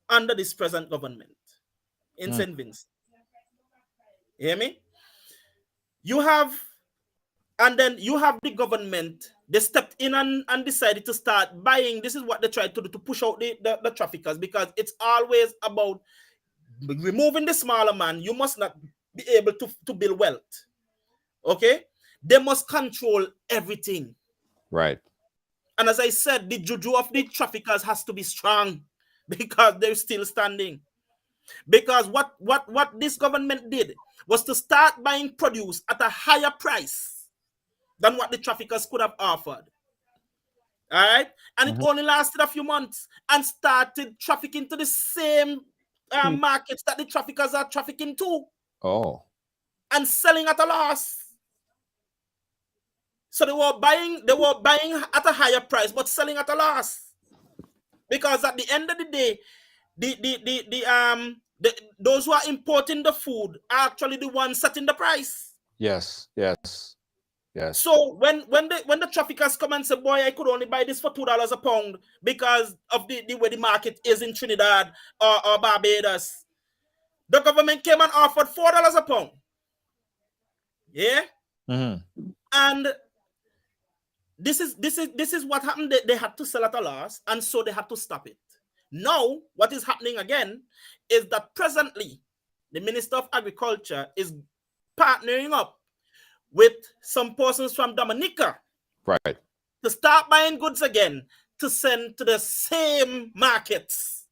under this present government in St. Vincent. You hear me? You have, and then you have the government, they stepped in and decided to start buying. This is what they tried to do, to push out the traffickers, because it's always about removing the smaller man. You must not be able to build wealth. Okay? They must control everything. Right. And as I said, the juju of the traffickers has to be strong, because they're still standing. Because what this government did was to start buying produce at a higher price than what the traffickers could have offered. All right? And it only lasted a few months and started trafficking to the same markets that the traffickers are trafficking to. Oh. And selling at a loss. So they were buying at a higher price, but selling at a loss. Because at the end of the day, those who are importing the food are actually the ones setting the price. Yes. So when the traffickers come and say, boy, I could only buy this for $2 a pound because of the way the market is in Trinidad or Barbados, the government came and offered $4 a pound. Yeah? And this is what happened. They had to sell at a loss, and so they had to stop it. Now, what is happening again is that presently the Minister of Agriculture is partnering up with some persons from Dominica, Right. to start buying goods again to send to the same markets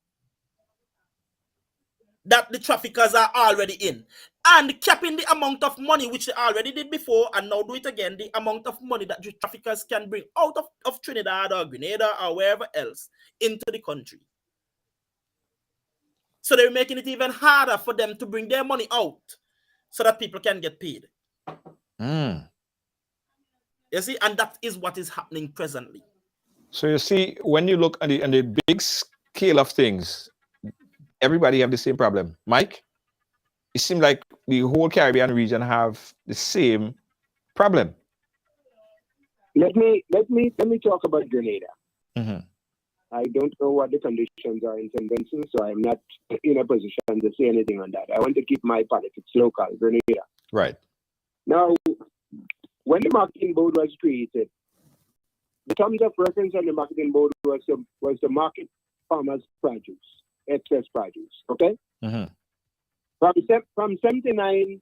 that the traffickers are already in, and capping the amount of money, which they already did before, and now do it again, the amount of money that the traffickers can bring out of Trinidad or Grenada or wherever else into the country. So they're making it even harder for them to bring their money out so that people can get paid. You see, and that is what is happening presently. So you see, when you look at the big scale of things, everybody have the same problem. Mike, it seems like the whole Caribbean region have the same problem. Let me talk about Grenada. I don't know what the conditions are in St. Vincent, so I'm not in a position to say anything on that. I want to keep my politics local, Grenada. Right. Now, when the marketing board was created, the terms of reference on the marketing board was to market farmers' produce, excess produce. Okay. From 79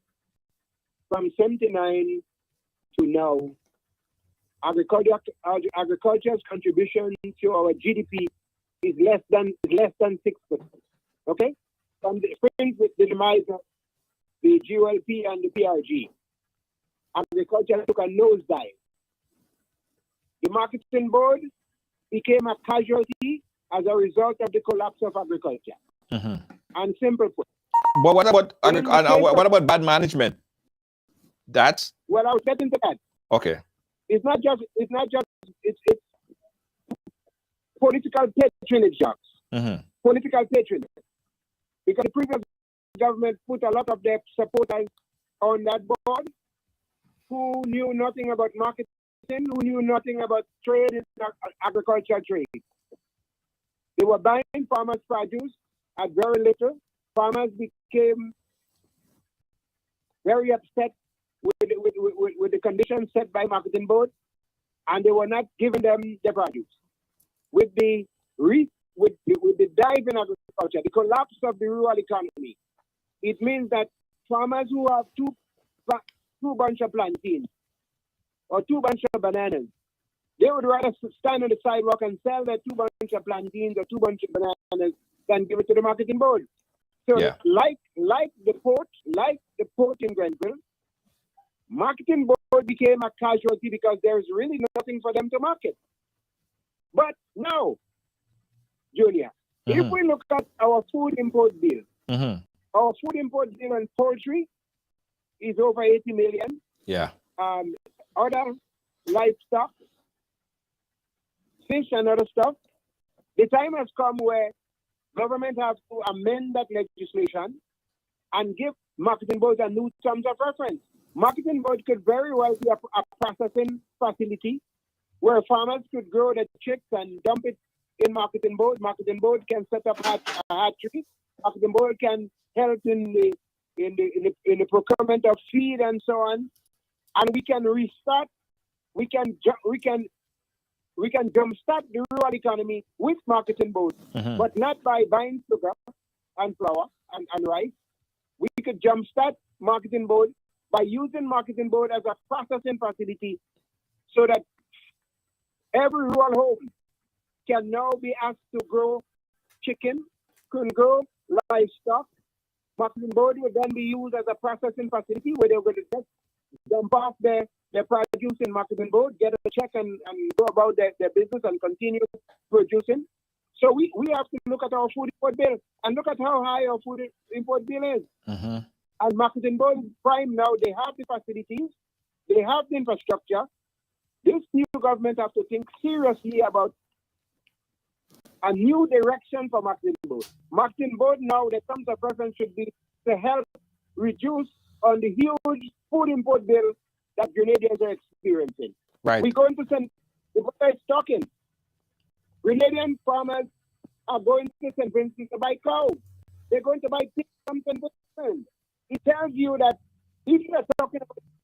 to now, agriculture's contribution to our GDP is less than 6%. Okay, from the demise of the GLP and the PRG, agriculture took a nosedive. The marketing board became a casualty as a result of the collapse of agriculture. And simple put. But what about bad management? That's well, I was getting to that. Okay. It's political patronage jobs. Political patronage. Because the previous government put a lot of their supporters on that board who knew nothing about marketing, who knew nothing about trade, agricultural trade. They were buying farmers' produce at very little. Farmers became very upset with the conditions set by marketing board, and they were not giving them their produce. With the dive in agriculture, the collapse of the rural economy, it means that farmers who have two bunch of plantains or two bunch of bananas, they would rather stand on the sidewalk and sell their two bunch of plantains or two bunch of bananas than give it to the marketing board. So like the port in Grenville, marketing board became a casualty because there's really nothing for them to market. But now, Junior, if we look at our food import bill, our food import bill on poultry is over 80 million. Yeah. Other livestock, fish and other stuff, the time has come where government has to amend that legislation and give marketing boards a new terms of reference. Marketing board could very well be a processing facility where farmers could grow the chicks and dump it in marketing board. Marketing board can set up a hatchery. Marketing board can help in the procurement of feed and so on. And we can restart. We can jumpstart the rural economy with marketing board, but not by buying sugar and flour and rice. We could jumpstart marketing board by using marketing board as a processing facility so that every rural home can now be asked to grow chicken, can grow livestock. Marketing board would then be used as a processing facility where they're going to just dump off their produce in marketing board, get a check and go about their business and continue producing. So we have to look at our food import bill and look at how high our food import bill is. And marketing board prime now, they have the facilities, they have the infrastructure. This new government have to think seriously about a new direction for marketing board. Marketing board now, the terms of reference should be to help reduce on the huge food import bill that Grenadians are experiencing. Right. We're going to send, the water is talking. Grenadian farmers are going to St. Vincent to buy cows. They're going to buy pigs from St. Vincent. It tells you that if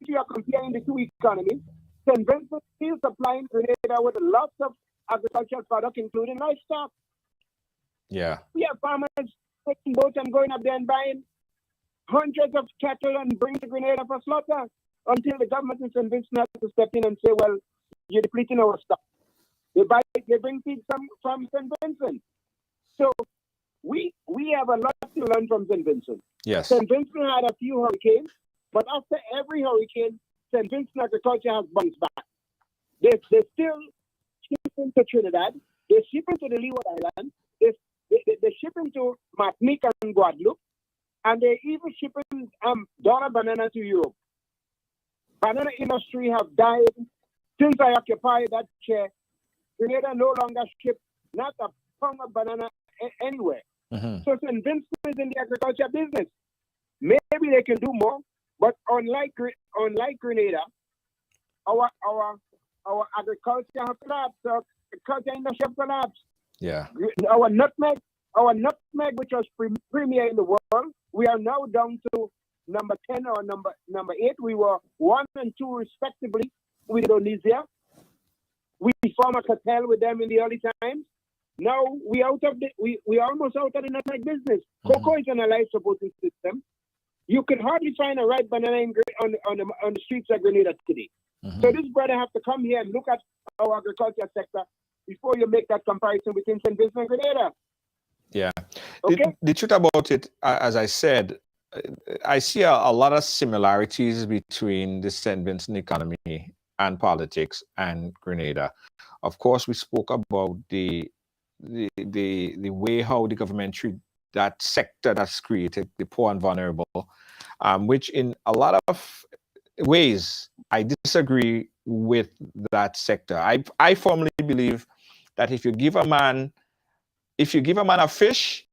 you are comparing the two economies, St. Vincent is supplying Grenada with lots of agricultural products, including livestock. Yeah. We have farmers taking boats and going up there and buying hundreds of cattle and bring to Grenada for slaughter until the government in St. Vincent has to step in and say, well, you're depleting our stock. They bring pigs from St. Vincent. So we have a lot to learn from St. Vincent. Yes. St. Vincent had a few hurricanes, but after every hurricane, St. Vincent agriculture has bounced back. They're still shipping to Trinidad. They're shipping to the Leeward Islands. They're shipping to Martinique and Guadeloupe. And they're even shipping dollar banana to Europe. Banana industry have died since I occupied that chair. Grenada no longer ship not a pound of banana anywhere. So St. Vincent is in the agriculture business. Maybe they can do more, but unlike Grenada, our agriculture has collapsed. Our agriculture industry has collapsed. Yeah. Our nutmeg, which was premier in the world, we are now down to number 10 or number 8. We were 1 and 2 respectively with Indonesia. We formed a cartel with them in the early times. Now we are almost out of the nutmeg business. Cocoa is an life supporting system. You can hardly find a ripe banana on the streets of Grenada today. So this brother have to come here and look at our agriculture sector before you make that comparison between St. Vincent and Grenada. Yeah. Okay. The truth about it, as I said, I see a lot of similarities between the St. Vincent economy and politics and Grenada. Of course, we spoke about the way how the government treat that sector that's created, the poor and vulnerable, which in a lot of ways I disagree with that sector. I firmly believe that if you give a man a fish,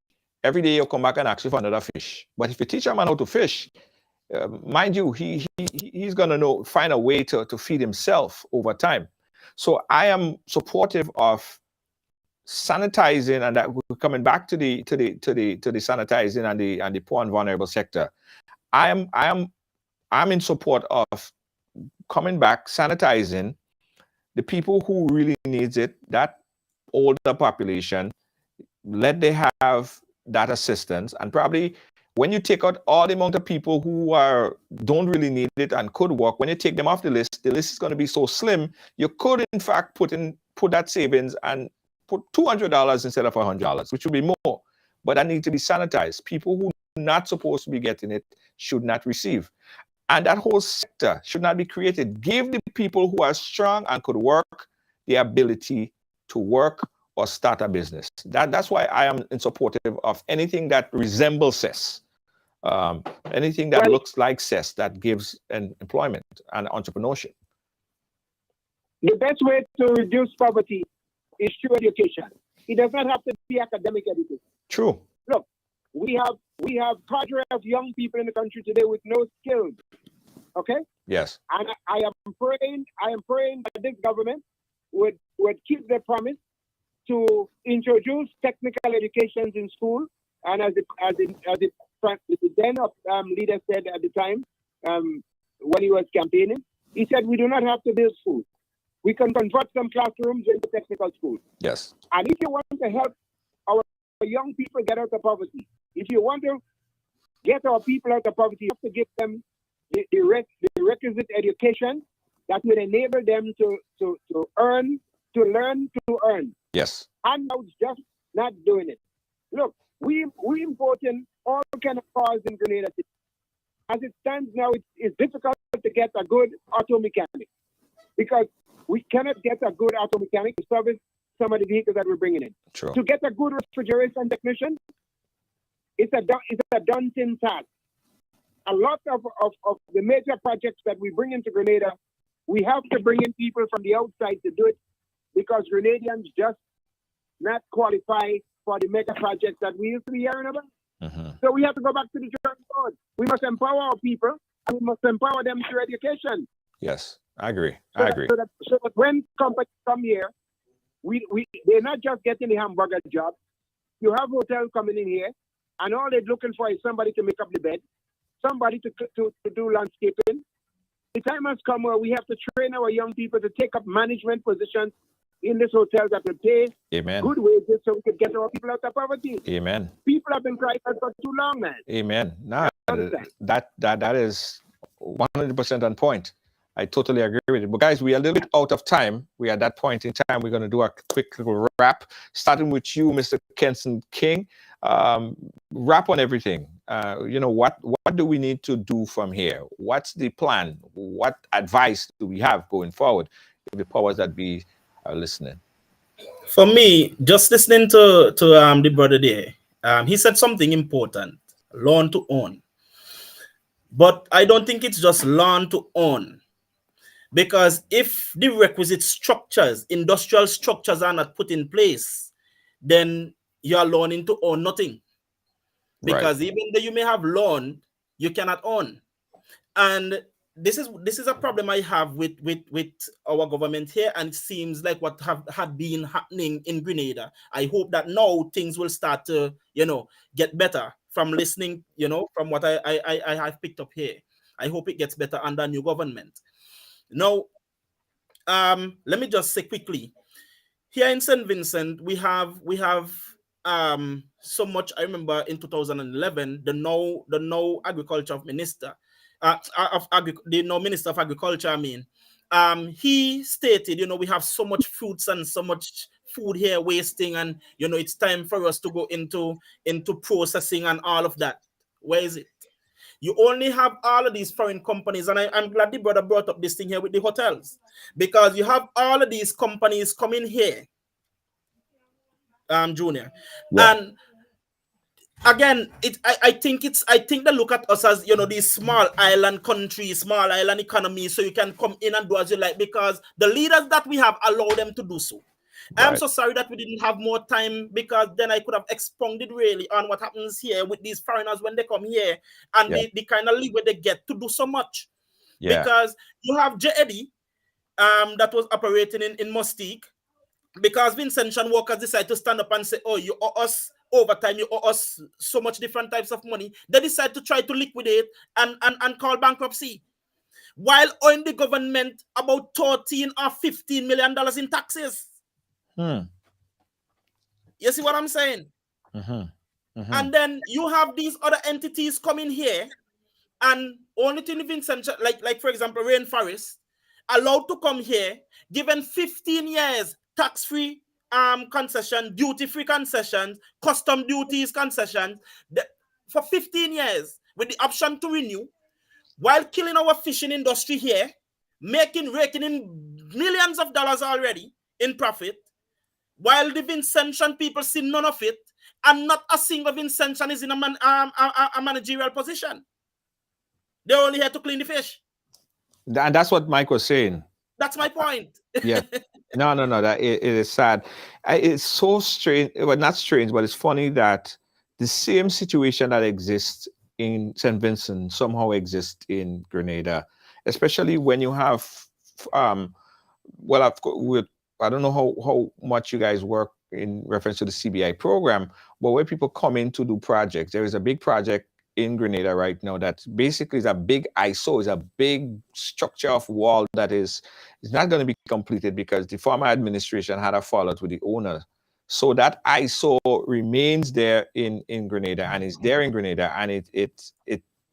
every day he'll come back and ask you for another fish. But if you teach a man how to fish, mind you, he's gonna find a way to feed himself over time. So I am supportive of sanitizing, and that we're coming back to the sanitizing and the poor and vulnerable sector. I'm in support of coming back, sanitizing the people who really needs it, that older population. Let they have that assistance, and probably when you take out all the amount of people who don't really need it and could work, when you take them off the list is going to be so slim. You could in fact put that savings and put $200 instead of $100, which would be more. But that needs to be sanitized. People who are not supposed to be getting it should not receive. And that whole sector should not be created. Give the people who are strong and could work the ability to work or start a business. That's why I am in supportive of anything that resembles CES. Anything that looks like CES, that gives employment and entrepreneurship. The best way to reduce poverty is through education. It does not have to be academic education. True. Look, we have cadre of young people in the country today with no skills. Okay? Yes. And I am praying that this government would keep their promise to introduce technical education in school. And as the then leader said at the time, when he was campaigning, he said, we do not have to build schools. We can convert some classrooms into technical schools. Yes. And if you want to help our young people get out of poverty, if you want to get our people out of poverty, you have to give them the requisite education that will enable them to learn to earn. Yes. And now it's just not doing it. Look, we importing all kind of cars in Grenada. As it stands now, it's difficult to get a good auto mechanic because we cannot get a good auto mechanic to service some of the vehicles that we're bringing in. True. To get a good refrigeration technician, it's a daunting task. A lot of the major projects that we bring into Grenada, we have to bring in people from the outside to do it because Grenadians just not qualify for the mega projects that we used to be hearing about. Mm-hmm. So we have to go back to the drawing board. We must empower our people, and we must empower them through education. Yes, I agree. So that when companies come here, they're not just getting the hamburger job. You have hotels coming in here, and all they're looking for is somebody to make up the bed, somebody to do landscaping. The time has come where we have to train our young people to take up management positions in this hotel that will pay good wages so we could get our people out of poverty. Amen. People have been crying out for too long, man. Amen. Nah, that is 100% on point. I totally agree with it. But guys, we are a little bit out of time. We are at that point in time. We're going to do a quick little wrap, starting with you, Mr. Kenson King. Wrap on everything. What do we need to do from here? What's the plan? What advice do we have going forward? If the powers that be are listening. For me, just listening to the brother there, he said something important: learn to own. But I don't think it's just learn to own, because if the requisite structures, industrial structures, are not put in place, then you are learning to own nothing. Because even though you may have learned, you cannot own. And this is a problem I have with our government here, and it seems like what had been happening in Grenada. I hope that now things will start to get better from listening, from what I have picked up here. I hope it gets better under new government. Now, let me just say quickly, here in St. Vincent, we have so much. I remember in 2011, the now agriculture minister, the now Minister of Agriculture, he stated, we have so much fruits and so much food here wasting, and it's time for us to go into processing and all of that. Where is it? You only have all of these foreign companies, and I'm glad the brother brought up this thing here with the hotels, because you have all of these companies coming here, Junior, and again, I think they look at us as, these small island countries, small island economies, so you can come in and do as you like, because the leaders that we have allow them to do so. I'm Right. so sorry that we didn't have more time, because then I could have expounded really on what happens here with these foreigners when they come here, and Yeah. the kind of leeway they get to do so much. Yeah. Because you have J. Eddie, that was operating in Mustique, because Vincent Chan Walker decided to stand up and say, oh, you owe us overtime, you owe us so much different types of money. They decide to try to liquidate and call bankruptcy, while owing the government about $13 or $15 million in taxes. You see what I'm saying? And then you have these other entities coming here, and only thing Vincent, like for example, Rainforest, allowed to come here, given 15 years tax-free concession, duty-free concessions, custom duties concessions, for 15 years with the option to renew, while killing our fishing industry here, raking in millions of dollars already in profit, while the Vincentian people see none of it, and not a single Vincentian is in a managerial position. They're only here to clean the fish. And that's what Mike was saying. That's my point. Yeah. No. That it is sad. It's so strange. Well, not strange, but it's funny that the same situation that exists in St. Vincent somehow exists in Grenada, especially when you have, well, of course, I don't know how much you guys work in reference to the CBI program, but where people come in to do projects, there is a big project in Grenada right now that basically is a big ISO, is a big structure of wall that is not going to be completed because the former administration had a fallout with the owner. So that ISO remains there in Grenada, and is there in Grenada, and it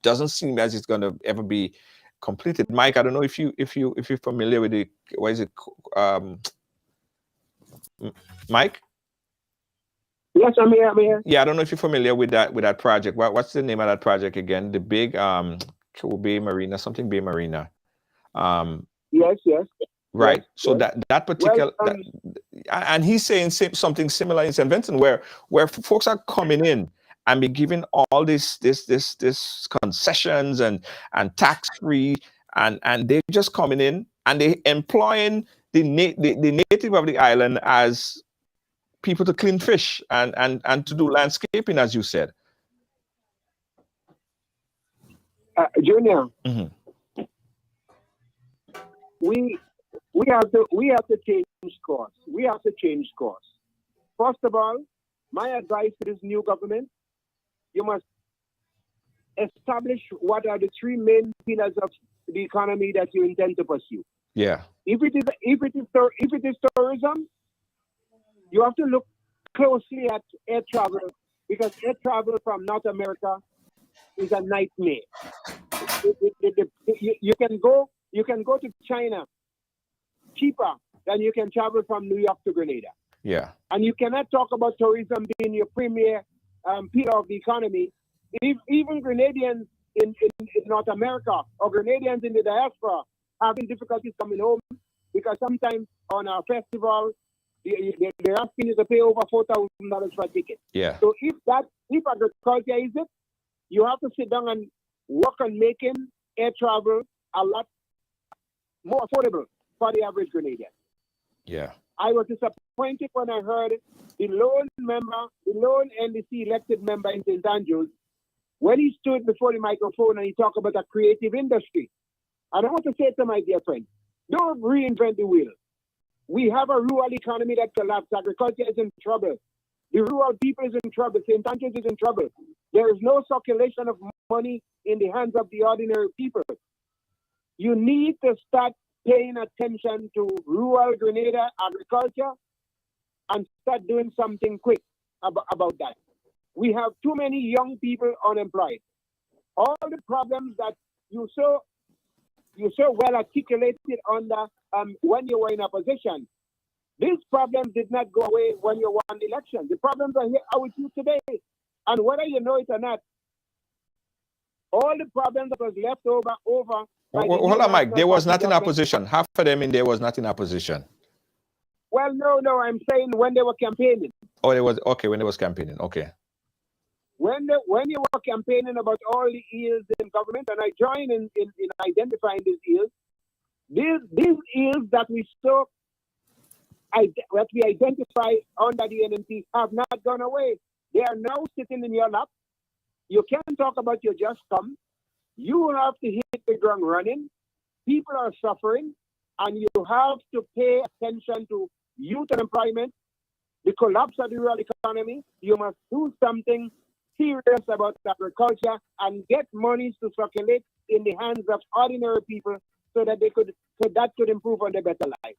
doesn't seem as it's going to ever be completed. Mike, I don't know if you're familiar with the, what is it, Mike? Yes, I'm here. Yeah, I don't know if you're familiar with that project. What's the name of that project again? The big Bay Marina, something Bay Marina. Yes. Right. Yes, So yes. that particular, Well, and he's saying something similar in St. Vincent, where folks are coming in and be given all this concessions and tax free, and they're just coming in and they employing the native of the island as people to clean fish and to do landscaping, as you said. Junior, Mm-hmm. we have to change course. We have to change course. First of all, my advice to this new government: you must establish what are the three main pillars of the economy that you intend to pursue. Yeah. If it is tourism, you have to look closely at air travel, because air travel from North America is a nightmare. You can go to China cheaper than you can travel from New York to Grenada. Yeah. And you cannot talk about tourism being your premier pillar of the economy. Even Grenadians in North America or Grenadians in the diaspora having difficulties coming home, because sometimes on a festival, they're asking you to pay over $4,000 for a ticket. Yeah. So if agriculture is it, you have to sit down and work on making air travel a lot more affordable for the average Grenadian. Yeah. I was disappointed when I heard the lone NDC elected member in St. Andrews, when he stood before the microphone and he talked about a creative industry. And I want to say to my dear friend, don't reinvent the wheel. We have a rural economy that collapsed. Agriculture is in trouble. The rural people is in trouble. St. Andrews is in trouble. There is no circulation of money in the hands of the ordinary people. You need to start paying attention to rural Grenada agriculture and start doing something quick about that. We have too many young people unemployed. All the problems that you so well articulated under when you were in opposition, these problems did not go away when you won the election. The problems are here with you today. And whether you know it or not, all the problems that was left over. Hold on, Mike. There was not in opposition. Half of them in there was not in opposition. Well, no. I'm saying when they were campaigning. Oh, it was okay when they was campaigning. Okay. when you were campaigning about all the ills in government, and I join in identifying these ills, these ills that we identify under the NNP have not gone away. They are now sitting in your lap. You can't talk about your just come. You will have to hit the ground running. People are suffering, and you have to pay attention to youth unemployment, the collapse of the rural economy. You must do something serious about agriculture and get monies to circulate in the hands of ordinary people so that that could improve on their better life.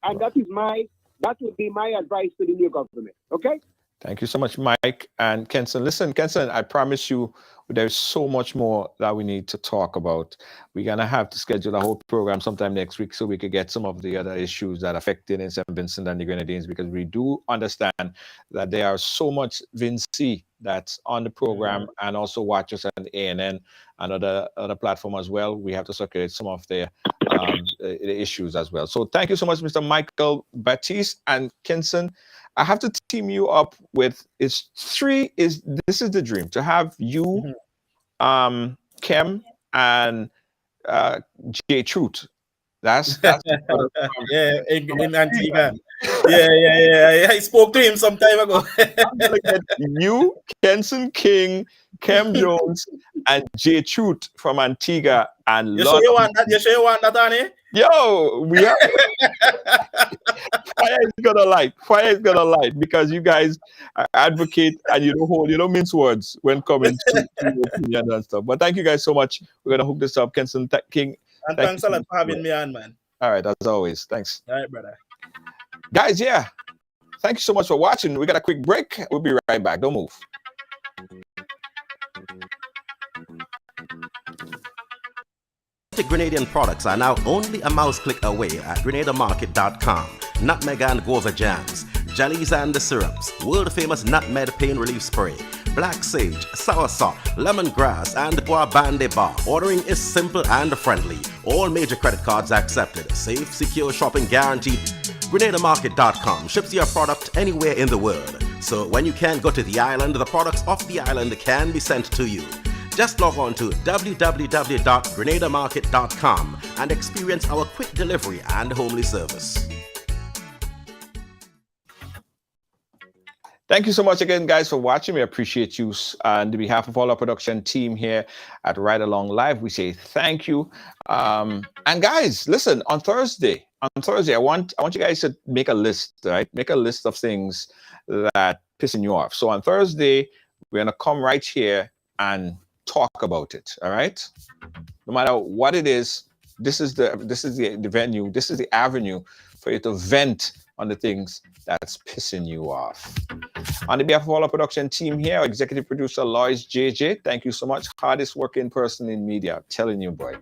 And that would be my advice to the new government. Okay? Thank you so much, Mike and Kenson. Listen, Kenson, I promise you there's so much more that we need to talk about. We're going to have to schedule a whole program sometime next week so we could get some of the other issues that affected in St. Vincent and the Grenadines, because we do understand that there are so much Vinci that's on the program and also watch us on ANN and other platform as well. We have to circulate some of the issues as well. So thank you so much, Mr. Michael Baptiste and Kenson. I have to team you up with this is the dream, to have you, Kem, and Jay Truth. That's yeah, in Antigua. Yeah. I spoke to him some time ago. You, Kenson King, Kem Jones, and Jay Truth from Antigua, and you sure you want that, Annie? Yo, we are. Fire is gonna light because you guys advocate and you don't mince words when coming to your opinion and stuff. But thank you guys so much. We're gonna hook this up, Kenson King. And thanks a lot for having me on, man. All right, as always. Thanks. All right, brother. Guys, yeah. Thank you so much for watching. We got a quick break. We'll be right back. Don't move. Grenadian products are now only a mouse click away at GrenadaMarket.com. Nutmeg and guava jams, jellies and the syrups, world famous nutmeg pain relief spray, black sage, soursop, lemongrass, and guabande bar. Ordering is simple and friendly. All major credit cards accepted. Safe, secure shopping guaranteed. GrenadaMarket.com ships your product anywhere in the world. So when you can't go to the island, the products off the island can be sent to you. Just log on to www.grenadamarket.com and experience our quick delivery and homely service. Thank you so much again, guys, for watching. We appreciate you. On behalf of all our production team here at Ride Along Live, we say thank you. And guys, listen, on Thursday, I want you guys to make a list, right? Make a list of things that pissing you off. So on Thursday, we're gonna come right here and talk about it. All right, no matter what it is, this is the venue, this is the avenue for you to vent on the things that's pissing you off. On behalf of all our production team here, our executive producer Lois JJ, thank you so much. Hardest working person in media, I'm telling you, boy.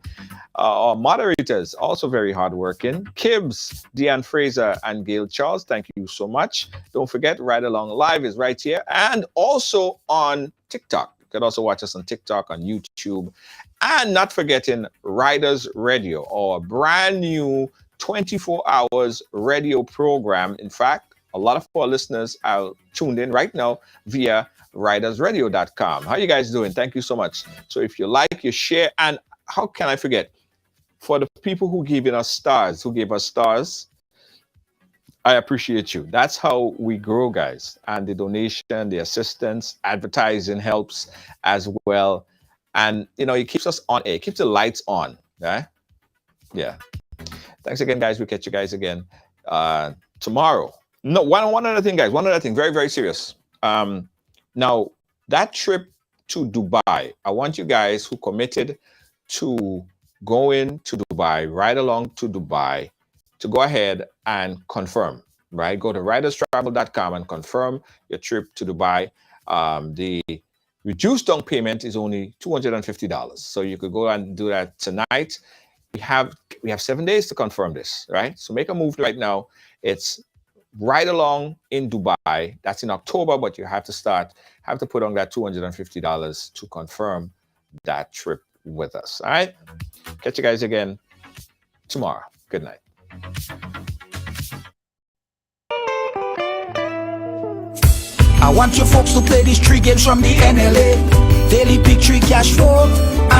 Our moderators, also very hardworking. Kibbs, Deanne Fraser, and Gail Charles, thank you so much. Don't forget, Ride Along Live is right here and also on TikTok. You can also watch us on TikTok, on YouTube, and not forgetting Riders Radio, our brand new 24 hours radio program. In fact, a lot of our listeners are tuned in right now via ridersradio.com. How you guys doing? Thank you so much. So if you like, you share, and how can I forget? For the people who gave us stars, I appreciate you. That's how we grow, guys. And the donation, the assistance, advertising helps as well. And, it keeps us on air, keeps the lights on. Right? Yeah. Thanks again, guys. We'll catch you guys again tomorrow. No, one other thing, guys. One other thing, very, very serious. Now, that trip to Dubai, I want you guys who committed to going to Dubai, ride along to Dubai, to go ahead and confirm, right? Go to riderstravel.com and confirm your trip to Dubai. The reduced down payment is only $250. So you could go and do that tonight. We have 7 days to confirm this, right? So make a move right now. It's Ride Along in Dubai. That's in October, but you have to put on that $250 to confirm that trip with us. All right. Catch you guys again tomorrow. Good night. I want you folks to play these 3 games from the NLA. Daily pick 3 cash flow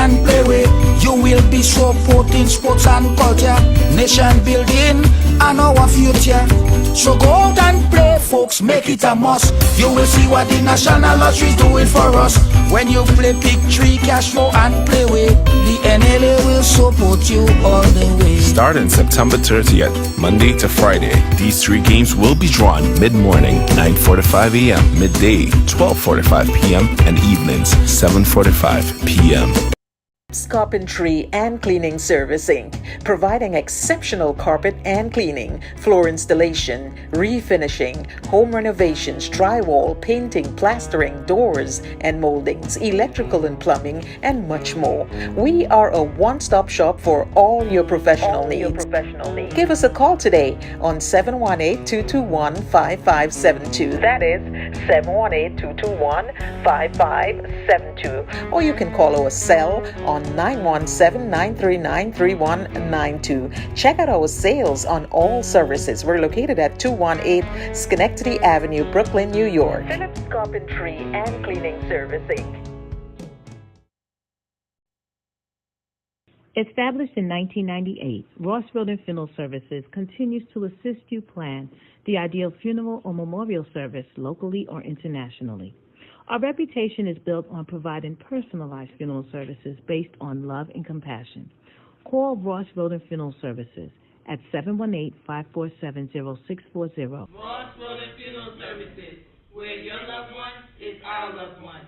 and play with. You will be supporting sports and culture, nation building and our future. So go out and play, folks, make it a must. You will see what the National Lottery is doing for us. When you play pick 3 cash flow and play with, the NLA will support you all the way. Starting September 30th, Monday to Friday, these 3 games will be drawn mid-morning, 9:45 a.m., midday, 12:45 p.m., and evenings, 7:45 p.m. Carpentry and Cleaning Servicing, providing exceptional carpet and cleaning, floor installation, refinishing, home renovations, drywall, painting, plastering, doors and moldings, electrical and plumbing, and much more. We are a one-stop shop for all your professional needs. Give us a call today on 718-221-5572. That is 718-221-5572. Or you can call our cell on 917-939-3192. Check out our sales on all services. We're located at 218 Schenectady Avenue, Brooklyn, New York. Phillips Carpentry and Cleaning Servicing. Established in 1998, Ross Road and Funeral Services continues to assist you plan the ideal funeral or memorial service locally or internationally. Our reputation is built on providing personalized funeral services based on love and compassion. Call Ross Road and Funeral Services at 718-547-0640. Ross Road and Funeral Services, where your loved one is our loved one.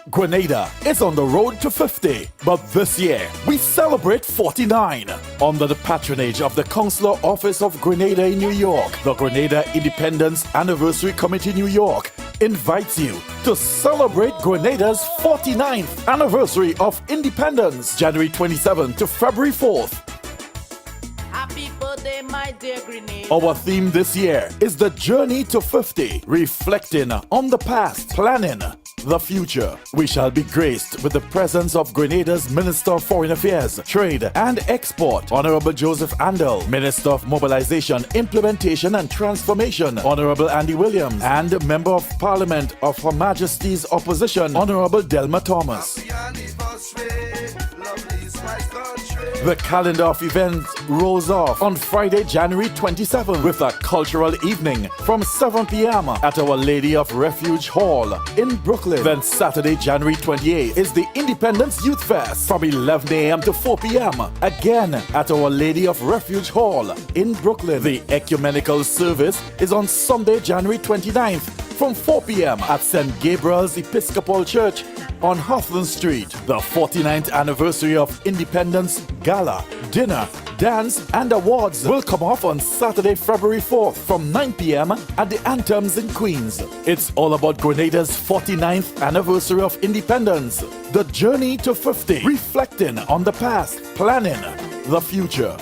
Grenada is on the road to 50, but this year we celebrate 49. Under the patronage of the Consular Office of Grenada in New York, the Grenada Independence Anniversary Committee New York invites you to celebrate Grenada's 49th anniversary of independence, January 27th to February 4th. Happy birthday, my dear Grenada. Our theme this year is the Journey to 50, reflecting on the past, planning the future. We shall be graced with the presence of Grenada's Minister of Foreign Affairs, Trade and Export, Honorable Joseph Andel, Minister of Mobilization, Implementation and Transformation, Honorable Andy Williams, and Member of Parliament of Her Majesty's Opposition, Honorable Delma Thomas. The calendar of events rolls off on Friday, January 27th with a cultural evening from 7 p.m. at Our Lady of Refuge Hall in Brooklyn. Then Saturday, January 28th is the Independence Youth Fest from 11 a.m. to 4 p.m. again at Our Lady of Refuge Hall in Brooklyn. The ecumenical service is on Sunday, January 29th from 4 p.m. at St. Gabriel's Episcopal Church on Hawthorne Street. The 49th anniversary of Independence Gala, dinner, dance and awards will come off on Saturday, February 4th from 9 p.m. at the Anthems in Queens. It's all about Grenada's 49th anniversary of independence. The Journey to 50, reflecting on the past, planning the future.